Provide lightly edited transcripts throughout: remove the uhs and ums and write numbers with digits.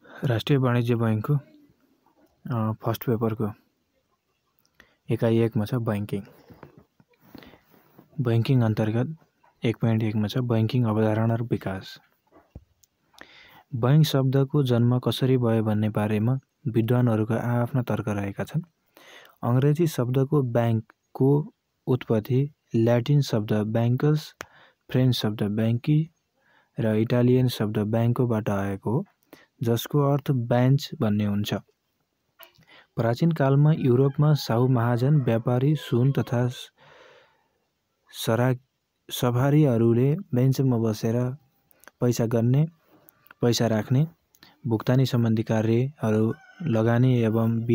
राष्ट्रिय वाणिज्य बैंकको फर्स्ट पेपरको एकाइ 1 मा छ बैंकिङ। बैंकिङ अन्तर्गत 1.1 मा छ बैंकिङ अवधारणा र विकास। बैंक शब्दको जन्म कसरी भयो भन्ने बारेमा विद्वानहरूका आफ्ना तर्क रहेका छन्। अंग्रेजी शब्दको बैंकको उत्पत्ति ल्याटिन शब्द बैंकस, फ्रेन्च शब्द बैंकी र इटालियन शब्द बैंकोबाट आएको हो, जसको अर्थ बेन्च भन्ने हुन्छ। प्राचीन कालमा युरोपमा साहु महाजन, व्यापारी, सुन तथा सफारीहरूले बेन्चमा बसेर पैसा गन्ने, पैसा राख्ने, भुक्तानी सम्बन्धी कार्यहरू, लगानी एवं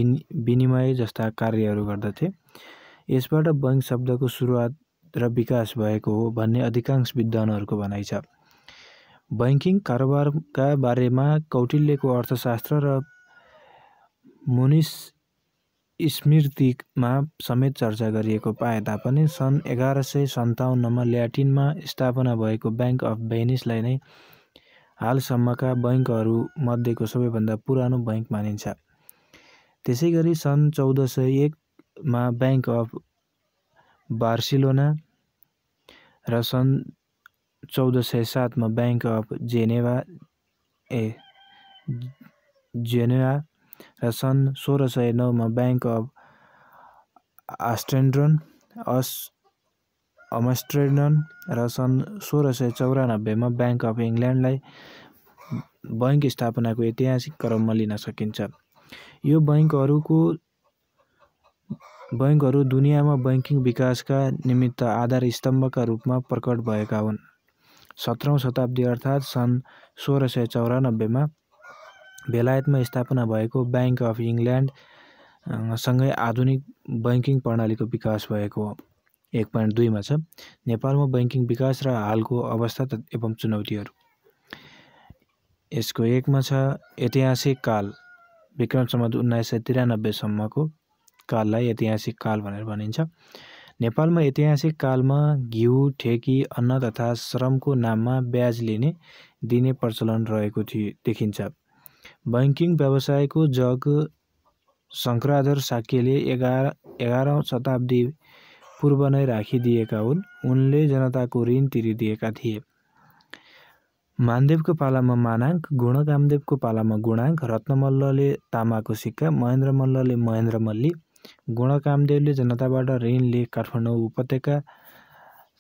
विनिमय जस्ता कार्यहरू गर्दथे। यसबाट बैंक शब्दको सुरुवात र विकास भएको हो भन्ने अधिकांश विद्वानहरूको भनाइ छ। बैंकिङ कारोबारका बारेमा कौटिल्यको अर्थशास्त्र र मनुस्मृतिमा समेत चर्चा गरिएको पाए तापनि सन् 1157 मा ल्याटिनमा स्थापना भएको बैंक अफ भेनिसलाई नै हालसम्मका बैंकहरू मध्येको सबैभन्दा पुरानो बैंक मानिन्छ। त्यसैगरी सन् 1401 मा बैंक अफ बार्सिलोना र सन् 1407 मा बैंक अफ जेनेवा र सन् 1609 मा बैंक अफ आम्स्टर्डम र सन् 1694 मा बैंक अफ इङ्ल्यान्डलाई बैंक स्थापनाको ऐतिहासिक क्रममा लिन सकिन्छ। यो बैंकहरू दुनियाँमा बैंकिङ विकासका निमित्त आधार स्तम्भका रूपमा प्रकट भएका हुन्। 17औं शताब्दी अर्थात् सन् 1694 मा बेलायतमा स्थापना भएको बैंक अफ इङ्ल्यान्ड सँगै आधुनिक बैंकिङ प्रणालीको विकास भएको हो। 1.2 मा छ नेपालमा बैंकिङ विकास र हालको अवस्था एवं चुनौतीहरू। यसको 1 मा छ ऐतिहासिक काल। विक्रम सम्वत 1993 सम्मको काललाई ऐतिहासिक काल भनेर भनिन्छ। नेपालमा ऐतिहासिक कालमा घिउ, ठेकी, अन्न तथा श्रमको नाममा ब्याज दिने प्रचलन रहेको देखिन्छ। बैंकिङ व्यवसायको जग शङ्कराचार्य शाक्यले 11औं शताब्दी पूर्व नै राखिदिएका हुन्। उनले जनताको ऋण तिरिदिएका थिए। मानदेवको पालामा मानाङ्क, गुणकामदेवको पालामा गुणाङ्क, रत्नमल्लले तामाको सिक्का, महेन्द्र मल्लले महेन्द्र मल्ली, गुणकामदेवले जनताबाट ऋण लिए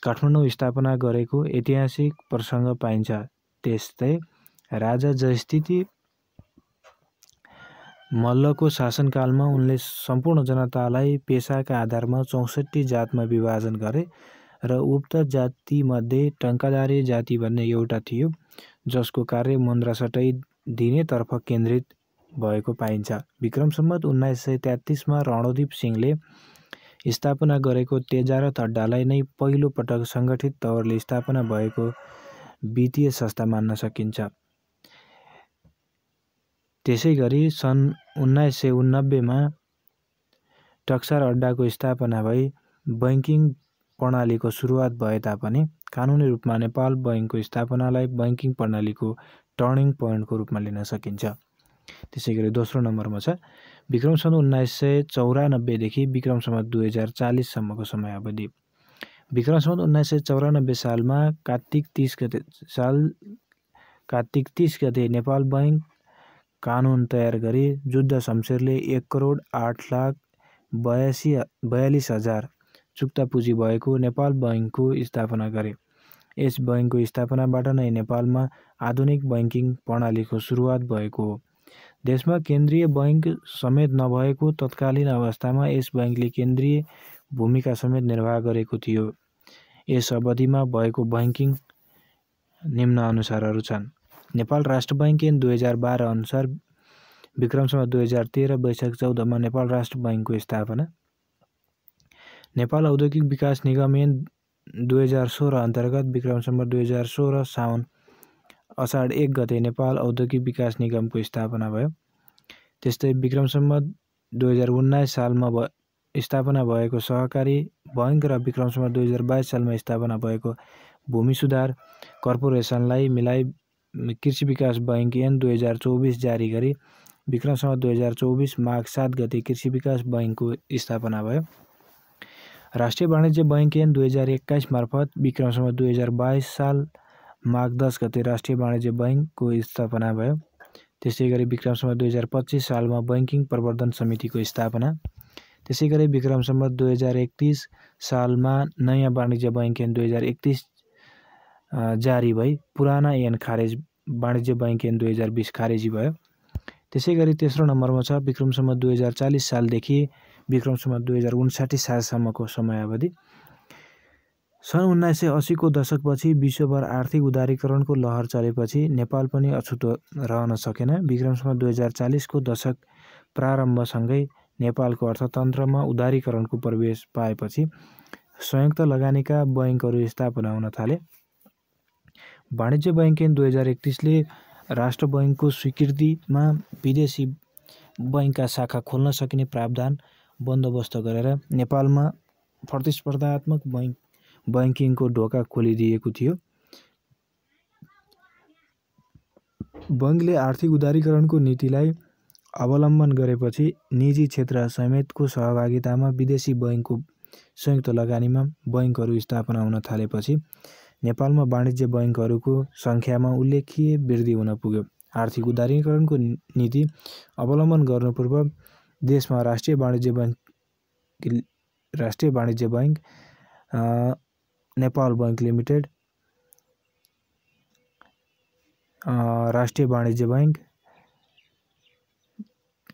काठमाडौँ स्थापना गरेको ऐतिहासिक प्रसङ्ग पाइन्छ। त्यस्तै राजा जयस्थिति मल्लको शासनकालमा उनले सम्पूर्ण जनतालाई पेसाका आधारमा 64 जातमा विभाजन गरे र उक्त जातिमध्ये टङ्कादारी जाति भन्ने एउटा थियो, जसको कार्य मुद्रा सट्टै दिनेतर्फ केन्द्रित भएको पाइन्छ। विक्रम सम्वत 1933 मा रणोदीप सिंहले स्थापना गरेको तेजारथ अड्डालाई नै पहिलो पटक सङ्गठित तवरले स्थापना भएको वित्तीय संस्था मान्न सकिन्छ। त्यसैगरी सन् 1989 मा टक्सार अड्डाको स्थापना भई बैंकिङ प्रणालीको सुरुवात भए तापनि कानुनी रूपमा नेपाल बैंकको स्थापनालाई बैंकिङ प्रणालीको टर्निङ पोइन्टको रूपमा लिन सकिन्छ। त्यसैगरी दोस्रो नम्बरमा छ विक्रम सम्वत 1994 देखि विक्रम सम्वत 2040 सम्मको समयावधि। विक्रम सम्वत 1994 सालमा कार्तिक 30 गते नेपाल बैंक कानुन तयार गरी जुद्ध शमशेरले 1,08,42,000 चुक्ता पुँजी भएको नेपाल बैंकको स्थापना गरे। यस बैंकको स्थापनाबाट नै नेपालमा आधुनिक बैंकिङ प्रणालीको सुरुवात भएको हो। देशमा केन्द्रीय बैंक समेत नभएको तत्कालीन अवस्थामा यस बैंकले केन्द्रीय भूमिका समेत निर्वाह गरेको थियो। यस अवधिमा भएको बैंकिङ निम्नानुसारहरू छन्। नेपाल राष्ट्र बैंक ऐन 2012 अनुसार विक्रम सम्वत 2013 वैशाख 14 मा नेपाल राष्ट्र बैंकको स्थापना। नेपाल औद्योगिक विकास निगम ऐन 2016 अन्तर्गत विक्रम सम्वत 2016 साउन असाढ 1 गते नेपाल औद्योगिक विकास निगमको स्थापना भयो। त्यस्तै विक्रम सम्वत 2019 सालमा स्थापना भएको सहकारी बैंक र विक्रम सम्वत 2022 सालमा स्थापना भएको भूमि सुधार कर्पोरेसनलाई मिलाई कृषि विकास बैंक ऐन 2024 जारी गरी विक्रम सम्वत 2024 माघ 7 गते कृषि विकास बैंकको स्थापना भयो। राष्ट्रिय वाणिज्य बैंक ऐन 2021 मार्फत विक्रम सम्वत 2022 साल माघ 10 गते राष्ट्रिय वाणिज्य बैंकको स्थापना भयो। त्यसै गरी विक्रम सम्वत 2025 सालमा बैंकिङ प्रवर्धन समितिको स्थापना। त्यसै गरी विक्रम सम्वत 2031 सालमा नयाँ वाणिज्य बैंक ऐन 2031 जारी भई पुराना ऐन खारेज वाणिज्य बैंक ऐन 2020 खारेजी भयो। त्यसै गरी तेस्रो नम्बरमा छ विक्रम सम्वत 2040 सालदेखि विक्रम सम्वत 2059 सालसम्मको समयावधि। सन् 1980 को दशकपछि विश्वभर आर्थिक उदारीकरणको लहर चलेपछि नेपाल पनि अछुतो रहन सकेन। विक्रम सम्वत 2040 को दशक प्रारम्भसँगै नेपालको अर्थतन्त्रमा उदारीकरणको प्रवेश पाएपछि संयुक्त लगानीका बैंकहरू स्थापना हुन थाले। वाणिज्य बैंक ऐन 2031 ले राष्ट्र बैंकको स्वीकृतिमा विदेशी बैंकका शाखा खोल्न सकिने प्रावधान बन्दोबस्त गरेर नेपालमा प्रतिस्पर्धात्मक बैंकिङको ढोका खोलिदिएको थियो। बैंकले आर्थिक उदारीकरणको नीतिलाई अवलम्बन गरेपछि निजी क्षेत्र समेतको सहभागितामा विदेशी बैंकको संयुक्त लगानीमा बैंकहरू स्थापना हुन थालेपछि नेपालमा वाणिज्य बैंकहरूको सङ्ख्यामा उल्लेख्य वृद्धि हुन पुग्यो। आर्थिक उदारीकरणको नीति अवलम्बन गर्नुपूर्व देशमा राष्ट्रिय वाणिज्य बैंक, नेपाल बैंक लिमिटेड, राष्ट्रिय वाणिज्य बैंक,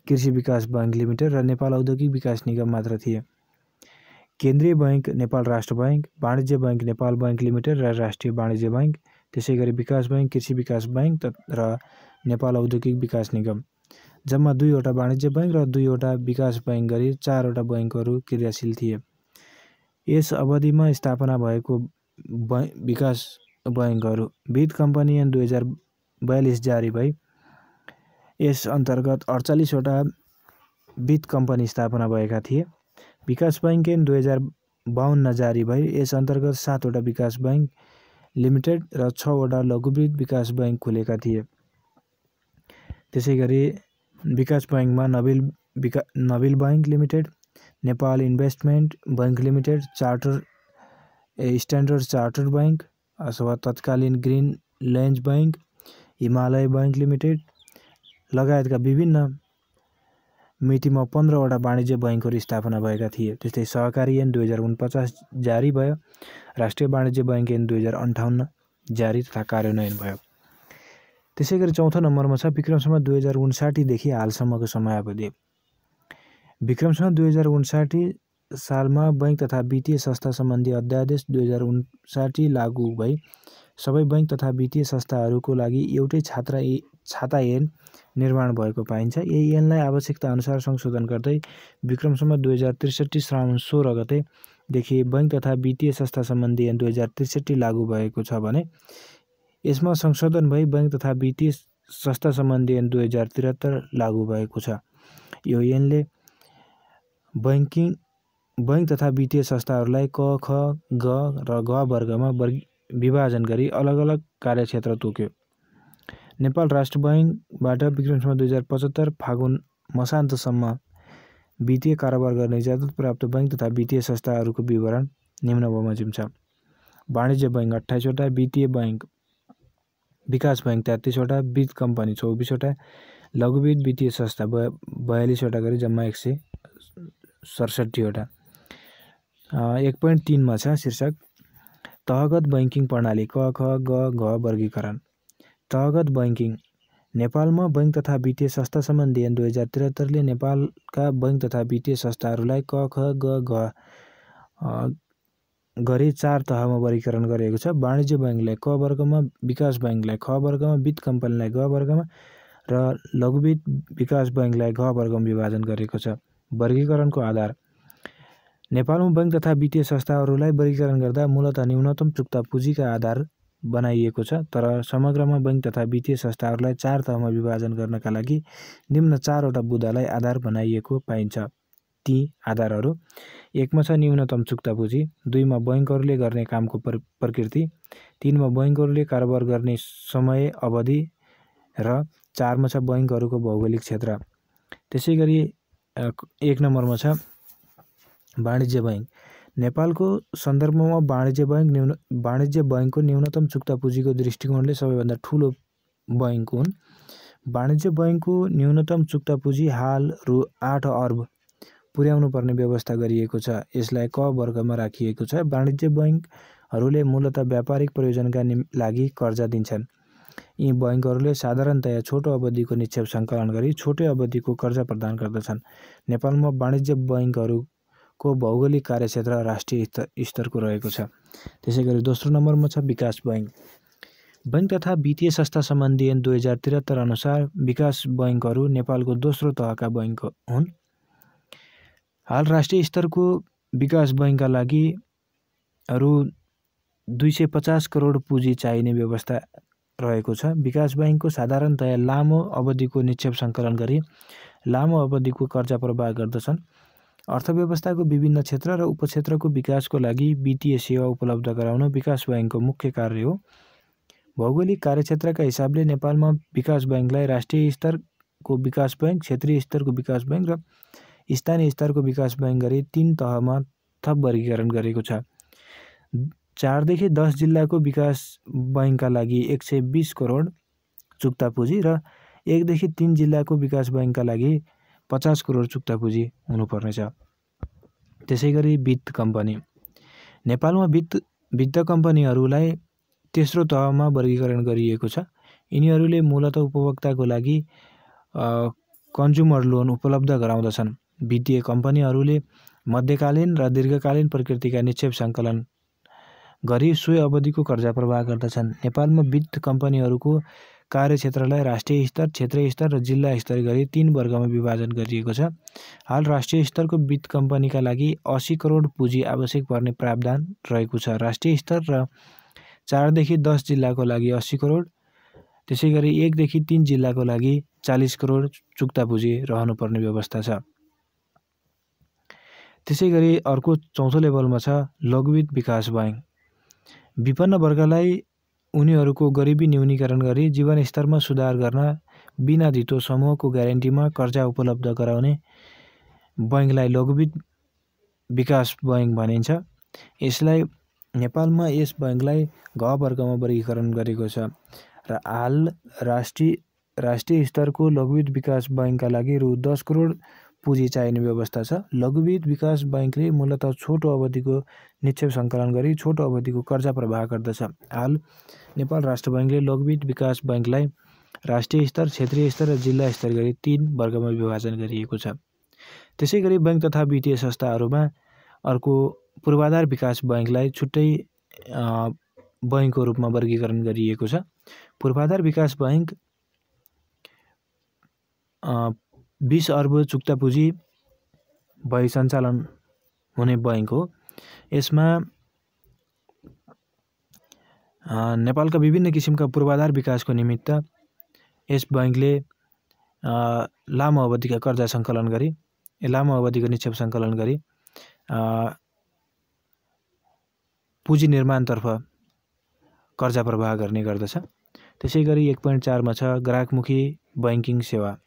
कृषि विकास बैंक लिमिटेड र नेपाल औद्योगिक विकास निगम मात्र थिए। केन्द्रीय बैंक नेपाल राष्ट्र बैंक, वाणिज्य बैंक नेपाल बैंक लिमिटेड र राष्ट्रिय वाणिज्य बैंक, त्यसै गरी विकास बैंक, कृषि विकास बैंक र नेपाल औद्योगिक विकास निगम, जम्मा 2वटा वाणिज्य बैंक र 2वटा विकास बैंक गरी 4वटा बैंकहरू क्रियाशील थिए। यस अवधिमा स्थापना भएको विकास बैंकहरू वित्त कम्पनी ऐन 2042 जारी भई यस अन्तर्गत 48वटा वित्त कम्पनी स्थापना भएका थिए। विकास बैंक ऐन 2052 जारी भई यस अन्तर्गत 7वटा विकास बैंक लिमिटेड र 6वटा लघुवित्त विकास बैंक खुलेका थिए। त्यसै गरी विकास बैंकमा Nabil bank limited, Nepal investment bank limited, standard chartered bank अथवा तत्कालीन ग्रीन लेन्ज बैंक, हिमालय बैंक लिमिटेड लगायतका विभिन्न मितिमा 15वटा वाणिज्य बैंकहरू स्थापना भएका थिए। त्यस्तै सहकारी ऐन 2049 जारी भयो। राष्ट्रिय वाणिज्य बैंक ऐन 2058 जारी तथा कार्यान्वयन भयो। त्यसै गरी चौथो नम्बरमा छ विक्रम सम्वत 2059 देखि हालसम्मको समयावधि। विक्रम सम्वत 2059 सालमा बैंक तथा वित्तीय संस्था सम्बन्धी अध्यादेश 2059 लागू भई सबै बैंक तथा वित्तीय संस्थाहरूको लागि एउटै छाता ऐन निर्माण भएको पाइन्छ। यही ऐनलाई आवश्यकता अनुसार संशोधन गर्दै विक्रम सम्वत 2063 श्रावण 16 गतेदेखि बैंक तथा वित्तीय संस्था सम्बन्धी ऐन 2063 लागू भएको छ भने यसमा संशोधन भई बैंक तथा वित्तीय संस्था सम्बन्धी ऐन 2073 लागू भएको छ। यो ऐनले बैंक तथा वित्तीय संस्थाहरूलाई क, ख, ग र घ वर्गमा विभाजन गरी अलग अलग कार्यक्षेत्र तोक्यो। नेपाल राष्ट्र बैंकबाट विक्रम सम्वत 2075 फागुन मसान्तसम्म वित्तीय कारोबार गर्ने इजाजत प्राप्त बैंक तथा वित्तीय संस्थाहरूको विवरण निम्न बमोजिम छ। वाणिज्य बैंक 28वटा, वित्तीय बैंक विकास बैंक 33वटा, वित्त कम्पनी 24वटा, लघुवित्त वित्तीय संस्था 42वटा गरी जम्मा 167वटा। 1.3 मा छ शीर्षक तहगत बैंकिङ प्रणाली क, ख, ग, घ वर्गीकरण। तहगत बैंकिङ नेपालमा बैंक तथा वित्तीय संस्था सम्बन्धी ऐन 2073 ले नेपालका बैंक तथा वित्तीय संस्थाहरूलाई क, ख, ग, घ गरी 4 तहमा वर्गीकरण गरिएको छ। वाणिज्य बैंकलाई क वर्गमा, विकास बैंकलाई ख वर्गमा, वित्त कम्पनीलाई ग वर्गमा र लघुवित्त विकास बैंकलाई घ वर्गमा विभाजन गरिएको छ। वर्गीकरणको आधार नेपालमा बैंक तथा वित्तीय संस्थाहरूलाई वर्गीकरण गर्दा मूलतः न्यूनतम चुक्ता पुँजीका आधार बनाइएको छ, तर समग्रमा बैंक तथा वित्तीय संस्थाहरूलाई 4 तहमा विभाजन गर्नका लागि निम्न 4वटा बुँदालाई आधार बनाइएको पाइन्छ। ती आधारहरू। 1 मा छ न्यूनतम चुक्ता पुँजी, 2 मा बैंकहरूले गर्ने कामको प्रकृति, 3 मा बैंकहरूले कारोबार गर्ने समय अवधि र 4 मा छ बैंकहरूको भौगोलिक क्षेत्र। त्यसैगरी 1 नम्बरमा छ वाणिज्य बैंक। नेपालको सन्दर्भमा वाणिज्य बैंकको न्यूनतम चुक्ता पुँजीको दृष्टिकोणले सबैभन्दा ठूलो बैंक हुन्। वाणिज्य बैंकको न्यूनतम चुक्ता पुँजी हाल रु 8 अर्ब पुर्याउनु पर्ने व्यवस्था गरिएको छ। यसलाई क वर्गमा राखिएको छ। वाणिज्य बैंकहरूले मूलतः व्यापारिक प्रयोजनका लागि कर्जा दिन्छन्। यी बैंकहरूले साधारणतया छोटो अवधिको निक्षेप सङ्कलन गरी छोटै अवधिको कर्जा प्रदान गर्दछन्। नेपालमा वाणिज्य बैंकहरूको भौगोलिक कार्यक्षेत्र राष्ट्रिय स्तरको रहेको छ। त्यसैगरी दोस्रो नम्बरमा छ विकास बैंक। बैंक तथा वित्तीय संस्था सम्बन्धी ऐन 2073 अनुसार विकास बैंकहरू नेपालको दोस्रो तहका बैंक हुन्। हाल राष्ट्रिय स्तरको विकास बैंकका लागि रु 250 करोड पुँजी चाहिने व्यवस्था रहेको छ। विकास बैंकको साधारणतया लामो अवधिको निक्षेप सङ्कलन गरी लामो अवधिको कर्जा प्रवाह गर्दछन्। अर्थव्यवस्थाको विभिन्न क्षेत्र र उपक्षेत्रको विकासको लागि वित्तीय सेवा उपलब्ध गराउन विकास बैंकको मुख्य कार्य हो। भौगोलिक कार्यक्षेत्रका हिसाबले नेपालमा विकास बैंकलाई राष्ट्रिय स्तरको विकास बैंक, क्षेत्रीय स्तरको विकास बैंक र स्थानीय स्तरको विकास बैंक गरी 3 तहमा थप वर्गीकरण गरेको छ। 4 देखि 10 जिल्लाको विकास बैंकका लागि 120 करोड चुक्ता पुँजी र 1 देखि 3 जिल्लाको विकास बैंकका लागि 50 करोड चुक्ता पुँजी हुनुपर्नेछ। त्यसैगरी वित्त कम्पनी। नेपालमा वित्त कम्पनीहरूलाई तेस्रो तहमा वर्गीकरण गरिएको छ। यिनीहरूले मूलतः उपभोक्ताको लागि कन्ज्युमर लोन उपलब्ध गराउँदछन्। वित्तीय कम्पनीहरूले मध्यकालीन र दीर्घकालीन प्रकृतिका निक्षेप सङ्कलन गरी सोही अवधिको कर्जा प्रवाह गर्दछन्। नेपालमा वित्त कम्पनीहरूको कार्यक्षेत्रलाई राष्ट्रिय स्तर, क्षेत्रीय स्तर र जिल्ला स्तर गरी 3 वर्गमा विभाजन गरिएको छ। हाल राष्ट्रिय स्तरको वित्त कम्पनीका लागि 80 करोड पुँजी आवश्यक पर्ने प्रावधान रहेको छ। राष्ट्रिय स्तर र 4 देखि 10 जिल्लाको लागि 80 करोड, त्यसैगरी 1 देखि 3 जिल्लाको लागि 40 करोड चुक्ता पुँजी रहनुपर्ने व्यवस्था छ। त्यसैगरी अर्को चौथो लेभलमा छ लघुवित्त विकास बैंक। विपन्न वर्गलाई उनीहरूको गरिबी न्यूनीकरण गरी जीवनस्तरमा सुधार गर्न बिना धितो समूहको ग्यारेन्टीमा कर्जा उपलब्ध गराउने बैंकलाई लघुवित्त विकास बैंक भनिन्छ। यसलाई नेपालमा यस बैंकलाई घ वर्गमा वर्गीकरण गरेको छ र हाल राष्ट्रिय स्तरको लघुवित्त विकास बैंकका लागि रु 10 करोड पुँजी चाहिने व्यवस्था छ। लघुवित्त विकास बैंकले मूलतः छोटो अवधिको निक्षेप सङ्कलन गरी छोटो अवधिको कर्जा प्रवाह गर्दछ। हाल नेपाल राष्ट्र बैंकले लघुवित्त विकास बैंकलाई राष्ट्रिय स्तर, क्षेत्रीय स्तर र जिल्ला स्तर गरी 3 वर्गमा विभाजन गरिएको छ। त्यसैगरी बैंक तथा वित्तीय संस्थाहरूमा अर्को पूर्वाधार विकास बैंकलाई छुट्टै बैंकको रूपमा वर्गीकरण गरिएको छ। पूर्वाधार विकास बैंक 20 अर्ब चुक्ता पुँजी भई सञ्चालन हुने बैंक हो। यसमा नेपालका विभिन्न किसिमका पूर्वाधार विकासको निमित्त यस बैंकले लामो अवधिका कर्जा सङ्कलन गरी लामो अवधिको निक्षेप सङ्कलन गरी पुँजी निर्माणतर्फ कर्जा प्रवाह गर्ने गर्दछ। त्यसैगरी 1.4 मा छ ग्राहकमुखी बैंकिङ सेवा,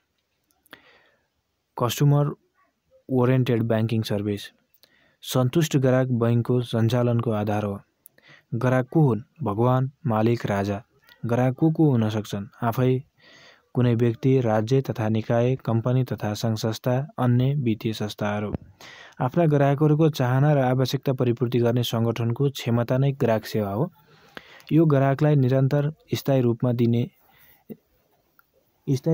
कस्टमर ओरिएन्टेड ब्याङ्किङ सर्भिस। सन्तुष्ट ग्राहक बैंकको सञ्चालनको आधार हो। ग्राहक को हुन्? भगवान, मालिक, राजा। ग्राहक को हुन सक्छन्? आफै, कुनै व्यक्ति, राज्य तथा निकाय, कम्पनी तथा सङ्घ संस्था, अन्य वित्तीय संस्थाहरू। आफ्ना ग्राहकहरूको चाहना र आवश्यकता परिपूर्ति गर्ने सङ्गठनको क्षमता नै ग्राहक सेवा हो। यो ग्राहकलाई निरन्तर स्थायी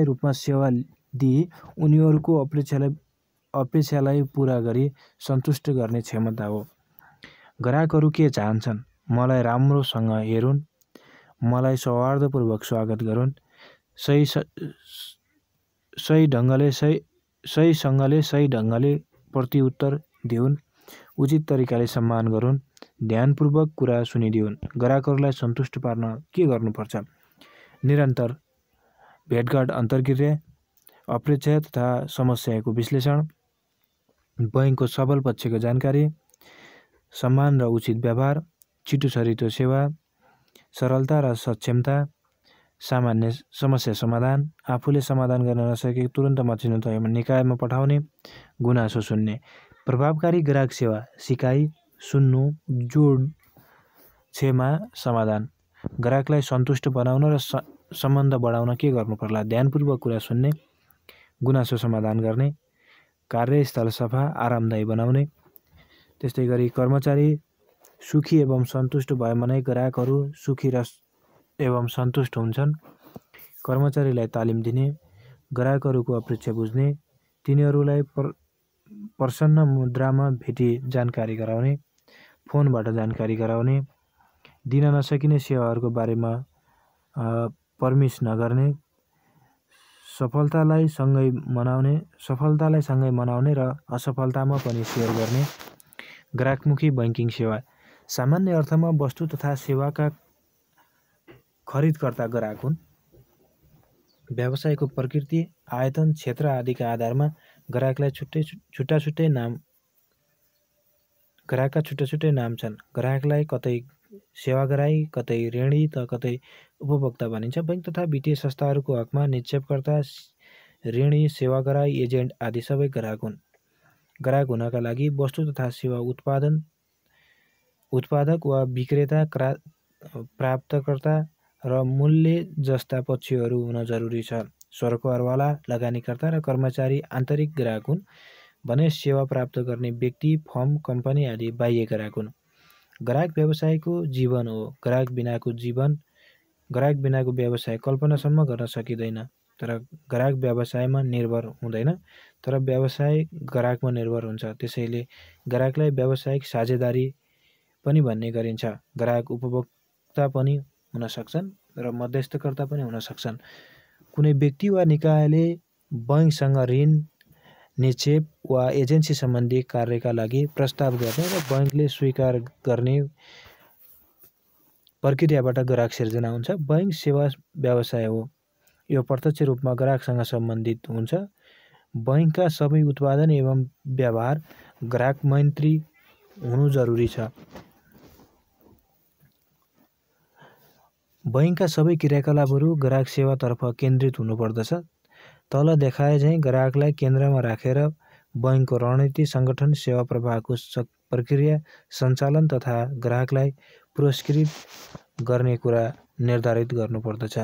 रूपमा सेवा दिए उनीहरूको अपेक्षालाई पूरा गरी सन्तुष्ट गर्ने क्षमता हो। ग्राहकहरू के चाहन्छन्? मलाई राम्रोसँग हेरुन्, मलाई सौहार्दपूर्वक स्वागत गरून्, सही ढङ्गले प्रत्युत्तर दिउन्, उचित तरिकाले सम्मान गरून्, ध्यानपूर्वक कुरा सुनिदिउन्। ग्राहकहरूलाई सन्तुष्ट पार्न के गर्नुपर्छ? निरन्तर भेटघाट, अन्तर्क्रिया, अपेक्षा तथा समस्याको विश्लेषण, बैंकको सबल पक्षको जानकारी, सम्मान र उचित व्यवहार, छिटो छरितो सेवा, सरलता र सक्षमता, सामान्य समस्या समाधान, आफूले समाधान गर्न नसकेको तुरन्त मचिनो तहमा निकायमा पठाउने, गुनासो सुन्ने, प्रभावकारी ग्राहक सेवा, सिकाइ, सुन्नु, जोड, क्षमा, समाधान, ग्राहकलाई सन्तुष्ट बनाउन र सम्बन्ध बढाउन के गर्नु पर्ला, ध्यानपूर्वक कुरा सुन्ने, गुनासो समाधान गर्ने, कार्यस्थल सफा आरामदायी बनाउने। त्यस्तै गरी कर्मचारी सुखी एवं सन्तुष्ट भएमा नै ग्राहकहरू सुखी र एवं सन्तुष्ट हुन्छन्। कर्मचारीलाई तालिम दिने, ग्राहकहरूको अपेक्षा बुझ्ने, तिनीहरूलाई प्रसन्न मुद्रामा भेटी जानकारी गराउने, फोनबाट जानकारी गराउने, दिन नसकिने सेवाहरूको बारेमा परमिस नगर्ने, सफलतालाई सँगै मनाउने र असफलतामा पनि सेयर गर्ने। ग्राहकमुखी बैंकिङ सेवा सामान्य अर्थमा वस्तु तथा सेवाका खरिदकर्ता ग्राहक हुन्। व्यवसायको प्रकृति, आयतन, क्षेत्र आदिका आधारमा ग्राहकका छुट्टा-छुट्टै नाम छन्। ग्राहकलाई कतै सेवाग्राही, कतै ऋणी त कतै उपभोक्ता भनिन्छ। बैंक तथा वित्तीय संस्थाहरूको हकमा निक्षेपकर्ता, ऋणी, सेवाग्राही, एजेन्ट आदि सबै ग्राहक हुन्। ग्राहक हुनका लागि वस्तु तथा सेवा उत्पादक वा विक्रेता, प्राप्तकर्ता र मूल्य जस्ता पक्षहरू हुन जरुरी छ। सरकारवाला, लगानीकर्ता र कर्मचारी आन्तरिक ग्राहक हुन् भने सेवा प्राप्त गर्ने व्यक्ति, फर्म, कम्पनी आदि बाह्य ग्राहक हुन्। ग्राहक व्यवसायको जीवन हो। ग्राहक बिनाको व्यवसाय कल्पनासम्म गर्न सकिँदैन। तर ग्राहक व्यवसायमा निर्भर हुँदैन, तर व्यवसाय ग्राहकमा निर्भर हुन्छ। त्यसैले ग्राहकलाई व्यावसायिक साझेदारी पनि भन्ने गरिन्छ। ग्राहक उपभोक्ता पनि हुन सक्छन् र मध्यस्थकर्ता पनि हुन सक्छन्। कुनै व्यक्ति वा निकायले बैंकसँग ऋण, निक्षेप वा एजेन्सी सम्बन्धी कार्यका लागि प्रस्ताव गर्ने र बैंकले स्वीकार गर्ने प्रक्रियाबाट ग्राहक सिर्जना हुन्छ। बैंक सेवा व्यवसाय हो। यो प्रत्यक्ष रूपमा ग्राहकसँग सम्बन्धित हुन्छ। बैंकका सबै उत्पादन एवं व्यवहार ग्राहक मैत्री हुनु जरुरी छ। बैंकका सबै क्रियाकलापहरू ग्राहक सेवातर्फ केन्द्रित हुनुपर्दछ। तल देखाए झैँ ग्राहकलाई केन्द्रमा राखेर बैंकको रणनीति, सङ्गठन, सेवा प्रवाहको प्रक्रिया, सञ्चालन तथा ग्राहकलाई पुरस्कृत गर्ने कुरा निर्धारित गर्नुपर्दछ।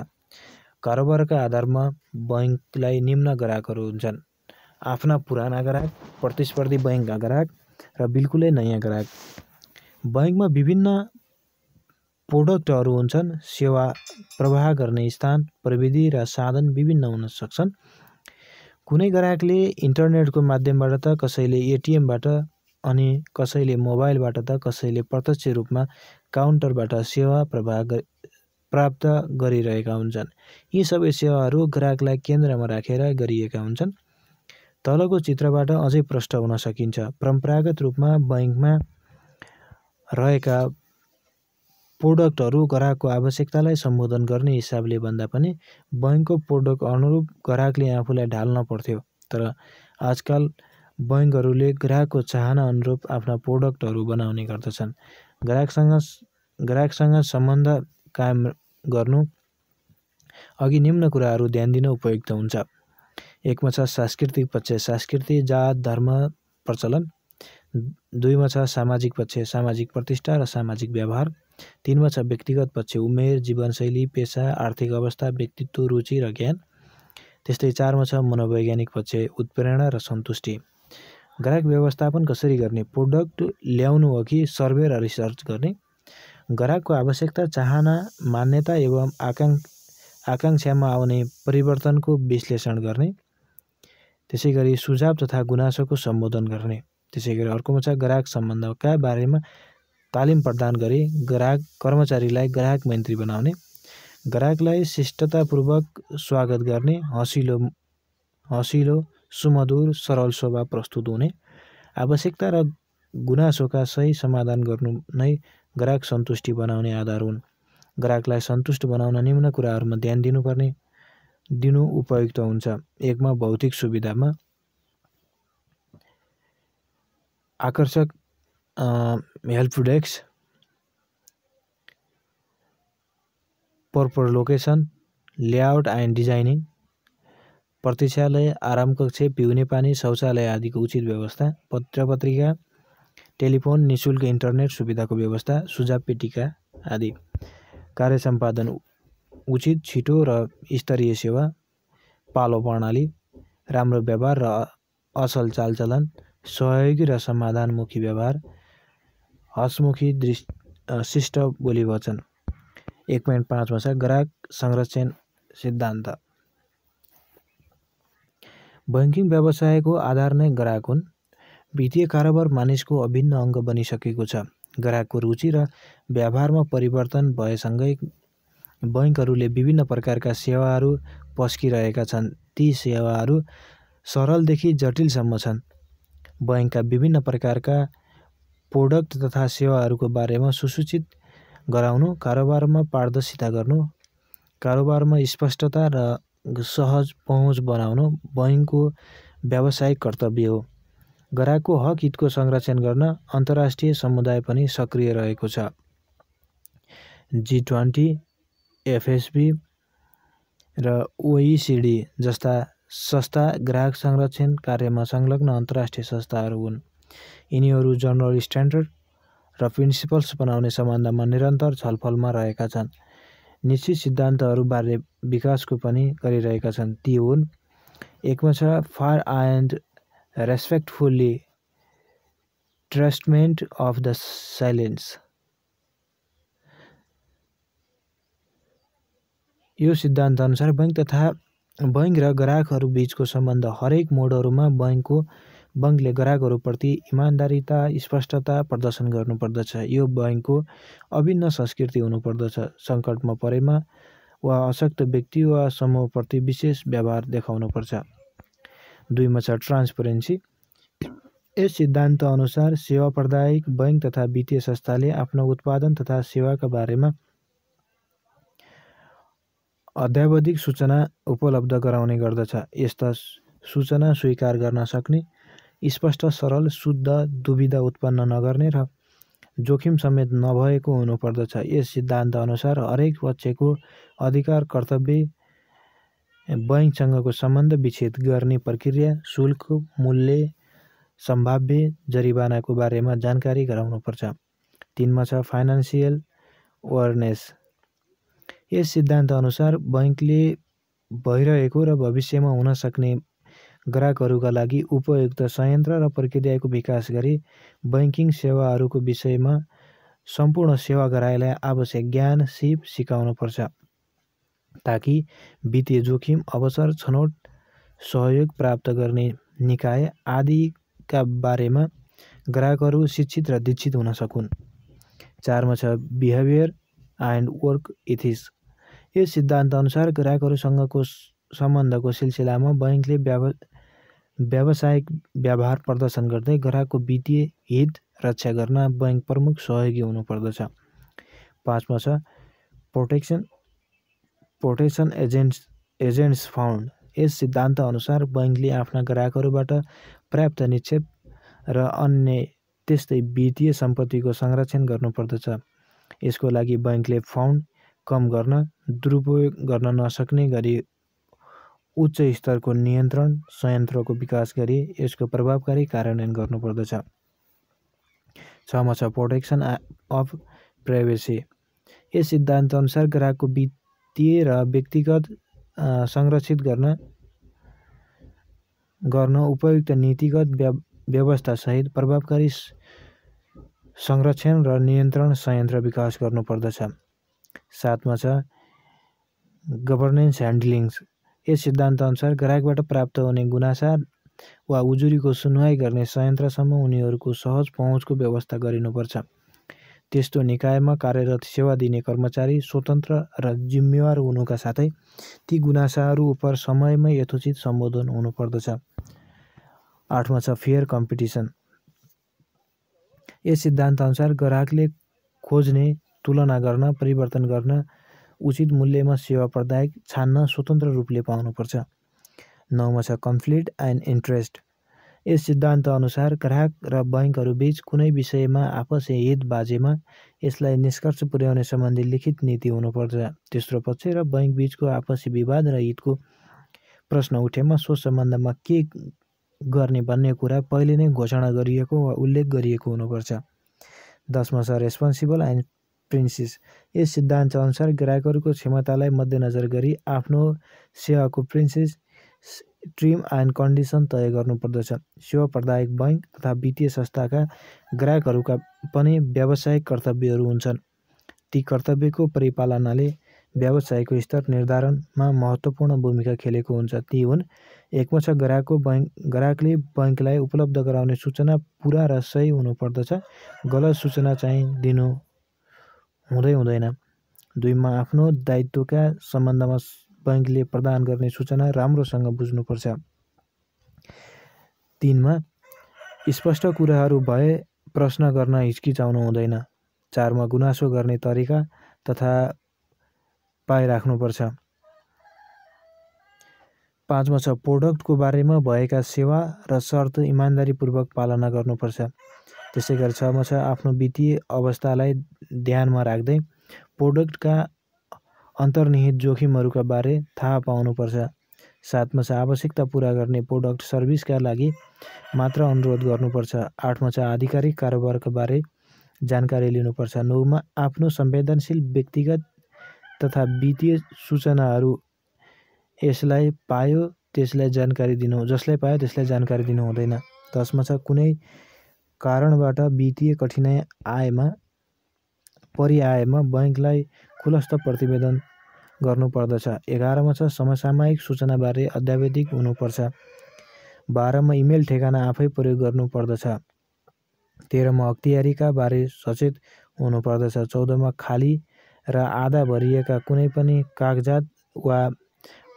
कारोबारका आधारमा बैंकलाई निम्न ग्राहकहरू हुन्छन्: आफ्ना पुराना ग्राहक, प्रतिस्पर्धी बैंकका ग्राहक र बिल्कुलै नयाँ ग्राहक। बैंकमा विभिन्न प्रोडक्टहरू हुन्छन्। सेवा प्रवाह गर्ने स्थान, प्रविधि र साधन विभिन्न हुन सक्छन्। कुनै ग्राहकले इन्टरनेटको माध्यमबाट त कसैले एटिएमबाट अनि कसैले मोबाइलबाट त कसैले प्रत्यक्ष रूपमा काउन्टरबाट सेवा प्राप्त गरिरहेका हुन्छन्। यी सबै सेवाहरू ग्राहकलाई केन्द्रमा राखेर गरिएका हुन्छन्। तलको चित्रबाट अझै प्रष्ट हुन सकिन्छ। परम्परागत रूपमा बैंकमा रहेका प्रोडक्टहरू ग्राहकको आवश्यकतालाई सम्बोधन गर्ने हिसाबले भन्दा पनि बैंकको प्रोडक्ट अनुरूप ग्राहकले आफूलाई ढाल्न पर्थ्यो। तर आजकाल बैंकहरूले ग्राहकको चाहना अनुरूप आफ्ना प्रोडक्टहरू बनाउने गर्दछन्। ग्राहकसँग सम्बन्ध कायम गर्नु अघि निम्न कुराहरू ध्यान दिन उपयुक्त हुन्छ। 1 मा छ सांस्कृतिक पक्ष, संस्कृति, जात, धर्म, प्रचलन। 2 मा छ सामाजिक पक्ष, सामाजिक प्रतिष्ठा र सामाजिक व्यवहार। 3 मा छ व्यक्तिगत पक्ष, उमेर, जीवनशैली, पेशा, आर्थिक अवस्था, व्यक्तित्व, रुचि र ज्ञान। त्यस्तै 4 मा छ मनोवैज्ञानिक पक्ष, उत्प्रेरणा र सन्तुष्टि। ग्राहक व्यवस्थापन कसरी गर्ने? प्रोडक्ट ल्याउनु अघि सर्वे र रिसर्च गर्ने, ग्राहकको आवश्यकता, चाहना, मान्यता एवं आकाङ्क्षामा आउने परिवर्तनको विश्लेषण गर्ने, त्यसैगरी सुझाव तथा गुनासोको सम्बोधन गर्ने। त्यसैगरी अर्कोमा छ ग्राहक सम्बन्धका बारेमा तालिम प्रदान गरी कर्मचारीलाई ग्राहक मैत्री बनाउने, ग्राहकलाई शिष्टतापूर्वक स्वागत गर्ने, हँसिलो, सुमधुर, सरल स्वभाव प्रस्तुत हुने, आवश्यकता र गुनासोका सही समाधान गर्नु नै ग्राहक सन्तुष्टि बनाउने आधार हुन्। ग्राहकलाई सन्तुष्ट बनाउन निम्न कुराहरूमा ध्यान दिनु उपयुक्त हुन्छ। 1 मा भौतिक सुविधामा आकर्षक help desk, proper location, layout and designing, प्रतीक्षालय, आराम कक्ष, पिउने पानी, शौचालय आदिको उचित व्यवस्था, पत्रपत्रिका, टेलिफोन, निशुल्क इन्टरनेट सुविधाको व्यवस्था, सुझाव पेटिका आदि, कार्य सम्पादन उचित, छिटो र स्तरीय सेवा, पालो प्रणाली, राम्रो व्यवहार र असल चालचलन, सहयोगी र समाधानमुखी व्यवहार, हसमुखी शिष्ट बोली वचन। 1.5 मा छ ग्राहक संरक्षण सिद्धान्त। बैंकिङ व्यवसायको आधार नै ग्राहक हुन्। वित्तीय कारोबार मानिसको अभिन्न अङ्ग बनिसकेको छ। ग्राहकको रुचि र व्यवहारमा परिवर्तन भएसँगै बैंकहरूले विभिन्न प्रकारका सेवाहरू पस्किरहेका छन्। ती सेवाहरू सरलदेखि जटिलसम्म छन्। बैंकका विभिन्न प्रकारका प्रोडक्ट तथा सेवाहरूको बारेमा सुसूचित गराउनु, कारोबारमा पारदर्शिता गर्नु, कारोबारमा स्पष्टता र सहज पहुँच बनाउनु बैंकको व्यावसायिक कर्तव्य हो। ग्राहकको हक हितको संरक्षण गर्न अन्तर्राष्ट्रिय समुदाय पनि सक्रिय रहेको छ। G20, FSB र OECD जस्ता संस्था ग्राहक संरक्षण कार्यमा संलग्न अन्तर्राष्ट्रिय संस्थाहरू हुन्। यिनीहरू जनरल स्ट्यान्डर्ड र प्रिन्सिपल्स बनाउने सम्बन्धमा निरन्तर छलफलमा रहेका छन्। निश्चित सिद्धान्तहरूबारे विकासको पनि गरिरहेका छन्। ती हुन्: 1 मा छ fire and respectfully treatment of the silence. यो सिद्धान्त अनुसार बैंक र ग्राहकहरू बीचको सम्बन्ध हरेक मोडहरूमा बैंकले ग्राहकहरूप्रति इमानदारीता, स्पष्टता प्रदर्शन गर्नुपर्दछ। यो बैंकको अभिन्न संस्कृति हुनुपर्दछ। सङ्कटमा परेमा वा अशक्त व्यक्ति वा समूहप्रति विशेष व्यवहार देखाउनुपर्छ। 2 मा छ ट्रान्सपरेन्सी। यस सिद्धान्त अनुसार सेवा प्रदायक बैंक तथा वित्तीय संस्थाले आफ्नो उत्पादन तथा सेवाका बारेमा अद्यावधिक सूचना उपलब्ध गराउने गर्दछ। यस्ता सूचना स्वीकार गर्न सक्ने, स्पष्ट, सरल, शुद्ध, दुविधा उत्पन्न नगर्ने र जोखिम समेत नभएको हुनुपर्दछ। यस सिद्धान्त अनुसार हरेक पक्षको अधिकार, कर्तव्य, बैंकसँगको सम्बन्ध विच्छेद गर्ने प्रक्रिया, शुल्क, मूल्य, सम्भाव्य जरिवानाको बारेमा जानकारी गराउनुपर्छ। 3 मा छ फाइनान्सियल अवेरनेस। यस सिद्धान्त अनुसार बैंकले भइरहेको र भविष्यमा हुन सक्ने ग्राहकहरूका लागि उपयुक्त संयन्त्र र प्रक्रियाको विकास गरी बैंकिङ सेवाहरूको विषयमा सम्पूर्ण सेवाग्राहीलाई आवश्यक ज्ञान, सिप सिकाउनुपर्छ ताकि वित्तीय जोखिम, अवसर, छनौट, सहयोग प्राप्त गर्ने निकाय आदिका बारेमा ग्राहकहरू शिक्षित र दीक्षित हुन सकुन्। 4 मा छ बिहेभियर एन्ड वर्क इथिक्स। यस सिद्धान्त अनुसार ग्राहकहरूसँगको सम्बन्धको सिलसिलामा बैंकले व्यावसायिक व्यवहार प्रदर्शन गर्दै ग्राहकको वित्तीय हित रक्षा गर्न बैंक प्रमुख सहयोगी हुनुपर्दछ। 5 मा छ प्रोटेक्सन एजेन्ट्स फन्ड। यस सिद्धान्त अनुसार बैंकले आफ्ना ग्राहकहरूबाट पर्याप्त निक्षेप र अन्य त्यस्तै वित्तीय सम्पत्तिको संरक्षण गर्नुपर्दछ। यसको लागि बैंकले फन्ड कम गर्न, दुरुपयोग गर्न नसक्ने गरी उच्च स्तरको नियन्त्रण संयन्त्रको विकास गरी यसको प्रभावकारी कार्यान्वयन गर्नुपर्दछ। 6 मा छ प्रोटेक्सन अफ प्राइभेसी। यस सिद्धान्त अनुसार ग्राहकको वित्तीय र व्यक्तिगत संरक्षित गर्न उपयुक्त नीतिगत व्यवस्थासहित प्रभावकारी संरक्षण र नियन्त्रण संयन्त्र विकास गर्नुपर्दछ। 7 मा छ गभर्नेन्स ह्यान्डलिङ्स। यस सिद्धान्त अनुसार ग्राहकबाट प्राप्त हुने गुनासा वा उजुरीको सुनवाई गर्ने संयन्त्रसम्म उनीहरूको सहज पहुँचको व्यवस्था गरिनुपर्छ। त्यस्तो निकायमा कार्यरत सेवा दिने कर्मचारी स्वतन्त्र र जिम्मेवार हुनुका साथै ती गुनासाहरू उप समयमै यथोचित सम्बोधन हुनुपर्दछ। 8 मा छ फेयर कम्पिटिसन। यस सिद्धान्त अनुसार ग्राहकले खोज्ने, तुलना गर्न, परिवर्तन गर्न, उचित मूल्यमा सेवा प्रदायक छान्न स्वतन्त्र रूपले पाउनुपर्छ। 9 मा छ कन्फ्लिक्ट एन्ड इन्ट्रेस्ट। यस सिद्धान्त अनुसार ग्राहक र बैंकहरूबीच कुनै विषयमा आपसी हित बाजेमा यसलाई निष्कर्ष पुर्याउने सम्बन्धी लिखित नीति हुनुपर्छ। तेस्रो पक्ष र बैंकबीचको आपसी विवाद र हितको प्रश्न उठेमा सो सम्बन्धमा के गर्ने भन्ने कुरा पहिले नै घोषणा गरिएको वा उल्लेख गरिएको हुनुपर्छ। 10मा छ रेस्पोन्सिबल एन्ड प्रिन्सिस। यस सिद्धान्त अनुसार ग्राहकहरूको क्षमतालाई मध्यनजर गरी आफ्नो सेवाको प्रिन्सिस ट्रिम एन्ड कन्डिसन तय गर्नुपर्दछ। सेवा प्रदायक बैंक तथा वित्तीय संस्थाका ग्राहकहरूका पनि व्यावसायिक कर्तव्यहरू हुन्छन्। ती कर्तव्यको परिपालनाले व्यवसायको स्तर निर्धारणमा महत्त्वपूर्ण भूमिका खेलेको हुन्छ। ती हुन्: 1मा छ ग्राहकले बैंकलाई उपलब्ध गराउने सूचना पुरा र सही हुनुपर्दछ, गलत सूचना चाहिँ दिनु हुँदैन। 2मा आफ्नो दायित्वका सम्बन्धमा बैंकले प्रदान गर्ने सूचना राम्रोसँग बुझ्नुपर्छ। 3मा स्पष्ट कुराहरू भए प्रश्न गर्न हिचकिचाउनु हुँदैन। 4मा गुनासो गर्ने तरिका तथा पाइराख्नुपर्छ। 5मा छ प्रोडक्टको बारेमा भएका सेवा र शर्त इमान्दारीपूर्वक पालना गर्नुपर्छ। त्यसै गरी 6मा छ आफ्नो वित्तीय अवस्थालाई ध्यानमा राख्दै प्रोडक्टका अन्तर्निहित जोखिमहरूका बारे थाहा पाउनुपर्छ। 7मा छ आवश्यकता पुरा गर्ने प्रोडक्ट सर्भिसका लागि मात्र अनुरोध गर्नुपर्छ। 8मा छ आधिकारिक कारोबारका बारे जानकारी लिनुपर्छ। 9मा आफ्नो संवेदनशील व्यक्तिगत तथा वित्तीय सूचनाहरू जसलाई पायो त्यसलाई जानकारी दिनु हुँदैन। 10मा छ कुनै कारणबाट वित्तीय कठिनाइ परिआएमा बैंकलाई खुलस्त प्रतिवेदन गर्नुपर्दछ। 11मा छ समसामयिक सूचनाबारे अद्यावधिक हुनुपर्छ। 12मा इमेल ठेगाना आफै प्रयोग गर्नुपर्दछ। 13मा अख्तियारीका बारे सचेत हुनुपर्दछ। 14मा खाली र आधा भरिएका कुनै पनि कागजात वा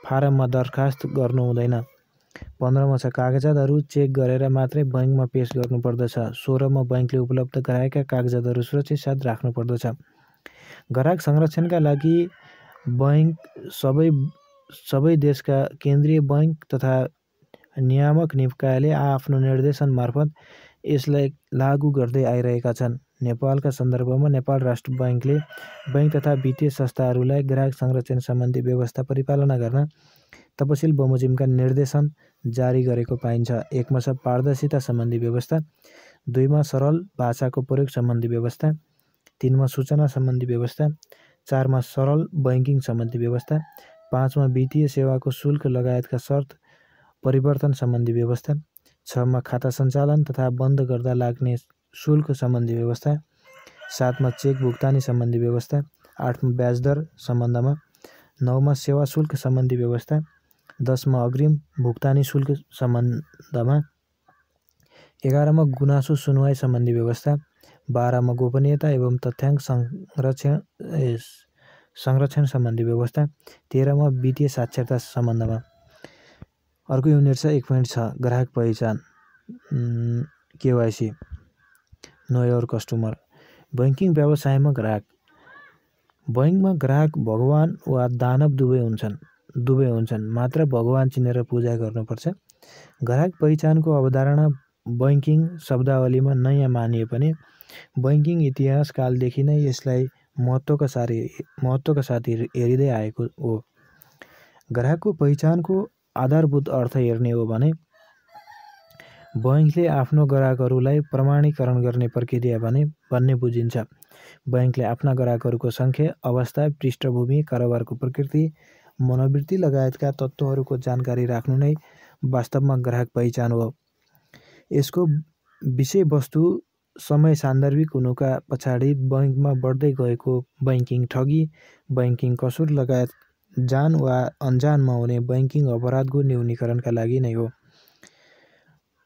फारममा दरखास्त गर्नु हुँदैन। 15मा छ कागजातहरू चेक गरेर मात्रै बैंकमा पेश गर्नुपर्दछ। 16मा बैंकले उपलब्ध गराएका कागजातहरू सुरक्षित साथ राख्नुपर्दछ। ग्राहक संरक्षणका लागि बैंक सबै देशका केन्द्रीय बैंक तथा नियामक निकायले आफ्नो निर्देशन मार्फत यसलाई लागू गर्दै आइरहेका छन्। नेपालका सन्दर्भमा नेपाल राष्ट्र बैंकले बैंक तथा वित्तीय संस्थाहरूलाई ग्राहक संरक्षण सम्बन्धी व्यवस्था परिपालना गर्न तपसिल बमोजिमका निर्देशन जारी गरेको पाइन्छ। 1मा छ पारदर्शिता सम्बन्धी व्यवस्था। 2मा सरल भाषाको प्रयोग सम्बन्धी व्यवस्था। 3मा सूचना सम्बन्धी व्यवस्था। 4मा सरल बैंकिङ सम्बन्धी व्यवस्था। 5मा वित्तीय सेवाको शुल्क लगायतका शर्त परिवर्तन सम्बन्धी व्यवस्था। 6मा खाता सञ्चालन तथा बन्द गर्दा लाग्ने शुल्क सम्बन्धी व्यवस्था। 7मा चेक भुक्तानी सम्बन्धी व्यवस्था। 8मा ब्याज दर सम्बन्धमा। 9मा सेवा शुल्क सम्बन्धी व्यवस्था। 10मा अग्रिम भुक्तानी शुल्क सम्बन्धमा। 11मा गुनासो सुनवाई सम्बन्धी व्यवस्था। 12मा गोपनीयता एवं तथ्याङ्क संरक्षण सम्बन्धी व्यवस्था। 13मा वित्तीय साक्षरता सम्बन्धमा। अर्को युनिट छ 1.6 ग्राहक पहिचान KYC know your customer. Banking व्यवसायमा ग्राहक। बैंकमा ग्राहक भगवान वा दानव दुवै हुन्छन्। मात्र भगवान चिनेर पूजा गर्नुपर्छ। ग्राहक पहिचानको अवधारणा बैंकिङ शब्दावलीमा नयाँ मानिए पनि बैंकिङ इतिहास कालदेखि नै यसलाई महत्त्वका साथ हेरिँदै आएको हो। ग्राहकको पहिचानको आधारभूत अर्थ हेर्ने हो भने बैंकले आफ्नो ग्राहकहरूलाई प्रमाणीकरण गर्ने प्रक्रिया भन्ने बुझिन्छ। बैंकले आफ्ना ग्राहकहरूको सङ्ख्या, अवस्था, पृष्ठभूमि, कारोबारको प्रकृति, मनोवृत्ति लगायतका तत्त्वहरूको जानकारी राख्नु नै वास्तवमा ग्राहक पहिचान हो। यसको विषयवस्तु समय सान्दर्भिक हुनुका पछाडि बैंकमा बढ्दै गएको बैंकिङ ठगी, बैंकिङ कसुर लगायत जान वा अनजानमा हुने बैंकिङ अपराधको न्यूनीकरणका लागि नै हो।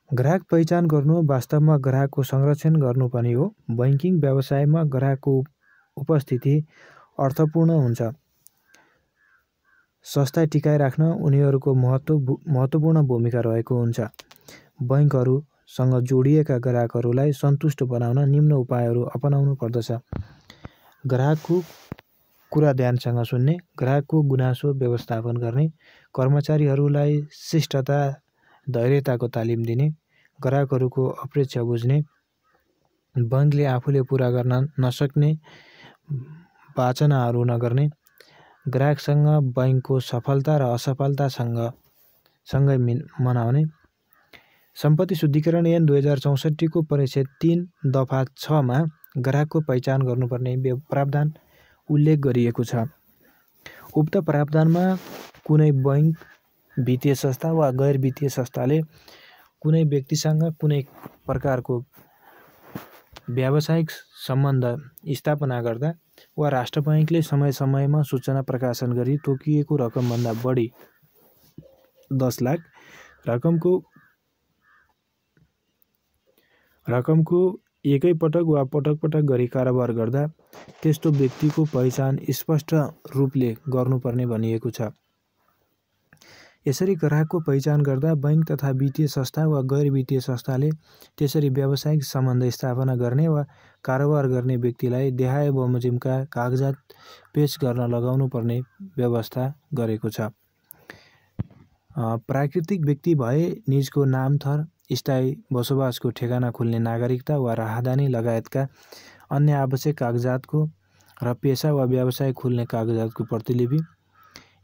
ग्राहक पहिचान गर्नु वास्तवमा ग्राहकको संरक्षण गर्नु पनि हो। बैंकिङ व्यवसायमा ग्राहकको उपस्थिति अर्थपूर्ण हुन्छ। संस्था टिकाइराख्न उनीहरूको महत्त्वपूर्ण भूमिका रहेको हुन्छ। बैंकहरूसँग जोडिएका ग्राहकहरूलाई सन्तुष्ट बनाउन निम्न उपायहरू अपनाउनु पर्दछ। ग्राहकको कुरा ध्यानसँग सुन्ने, ग्राहकको गुनासो व्यवस्थापन गर्ने, कर्मचारीहरूलाई शिष्टता, धैर्यताको तालिम दिने, ग्राहकहरूको अपेक्षा बुझ्ने, बैंकले आफूले पूरा गर्न नसक्ने वाचनाहरू नगर्ने, ग्राहकसँग बैंकको सफलता र असफलतासँगै मनाउने। सम्पत्ति शुद्धिकरण ऐन 2064 को परिच्छेद 3 दफा 6 मा ग्राहकको पहिचान गर्नुपर्ने प्रावधान उल्लेख गरिएको छ। उक्त प्रावधानमा कुनै बैंक, वित्तीय संस्था वा गैर वित्तीय संस्थाले कुनै व्यक्तिसँग कुनै प्रकारको व्यावसायिक सम्बन्ध स्थापना गर्दा वा राष्ट्र बैंकले समय समयमा सूचना प्रकाशन गरी तोकिएको रकमभन्दा बढी 10 लाख रकमको एकै पटक वा पटक गरी कारोबार गर्दा त्यस्तो व्यक्तिको पहिचान स्पष्ट रूपले गर्नुपर्ने भनिएको छ। यसरी ग्राहकको पहिचान गर्दा बैंक तथा वित्तीय संस्था वा गैर वित्तीय संस्थाले त्यसरी व्यावसायिक सम्बन्ध स्थापना गर्ने वा कारोबार गर्ने व्यक्तिलाई देहाय बमोजिमका कागजात पेश गर्न लगाउनु पर्ने व्यवस्था गरेको छ। प्राकृतिक व्यक्ति भए निजको नाम, थर, स्थायी बसोबासको ठेगाना खुल्ने नागरिकता वा राहदानी लगायतका अन्य आवश्यक कागजातको र पेशा वा व्यवसाय खुल्ने कागजातको प्रतिलिपि।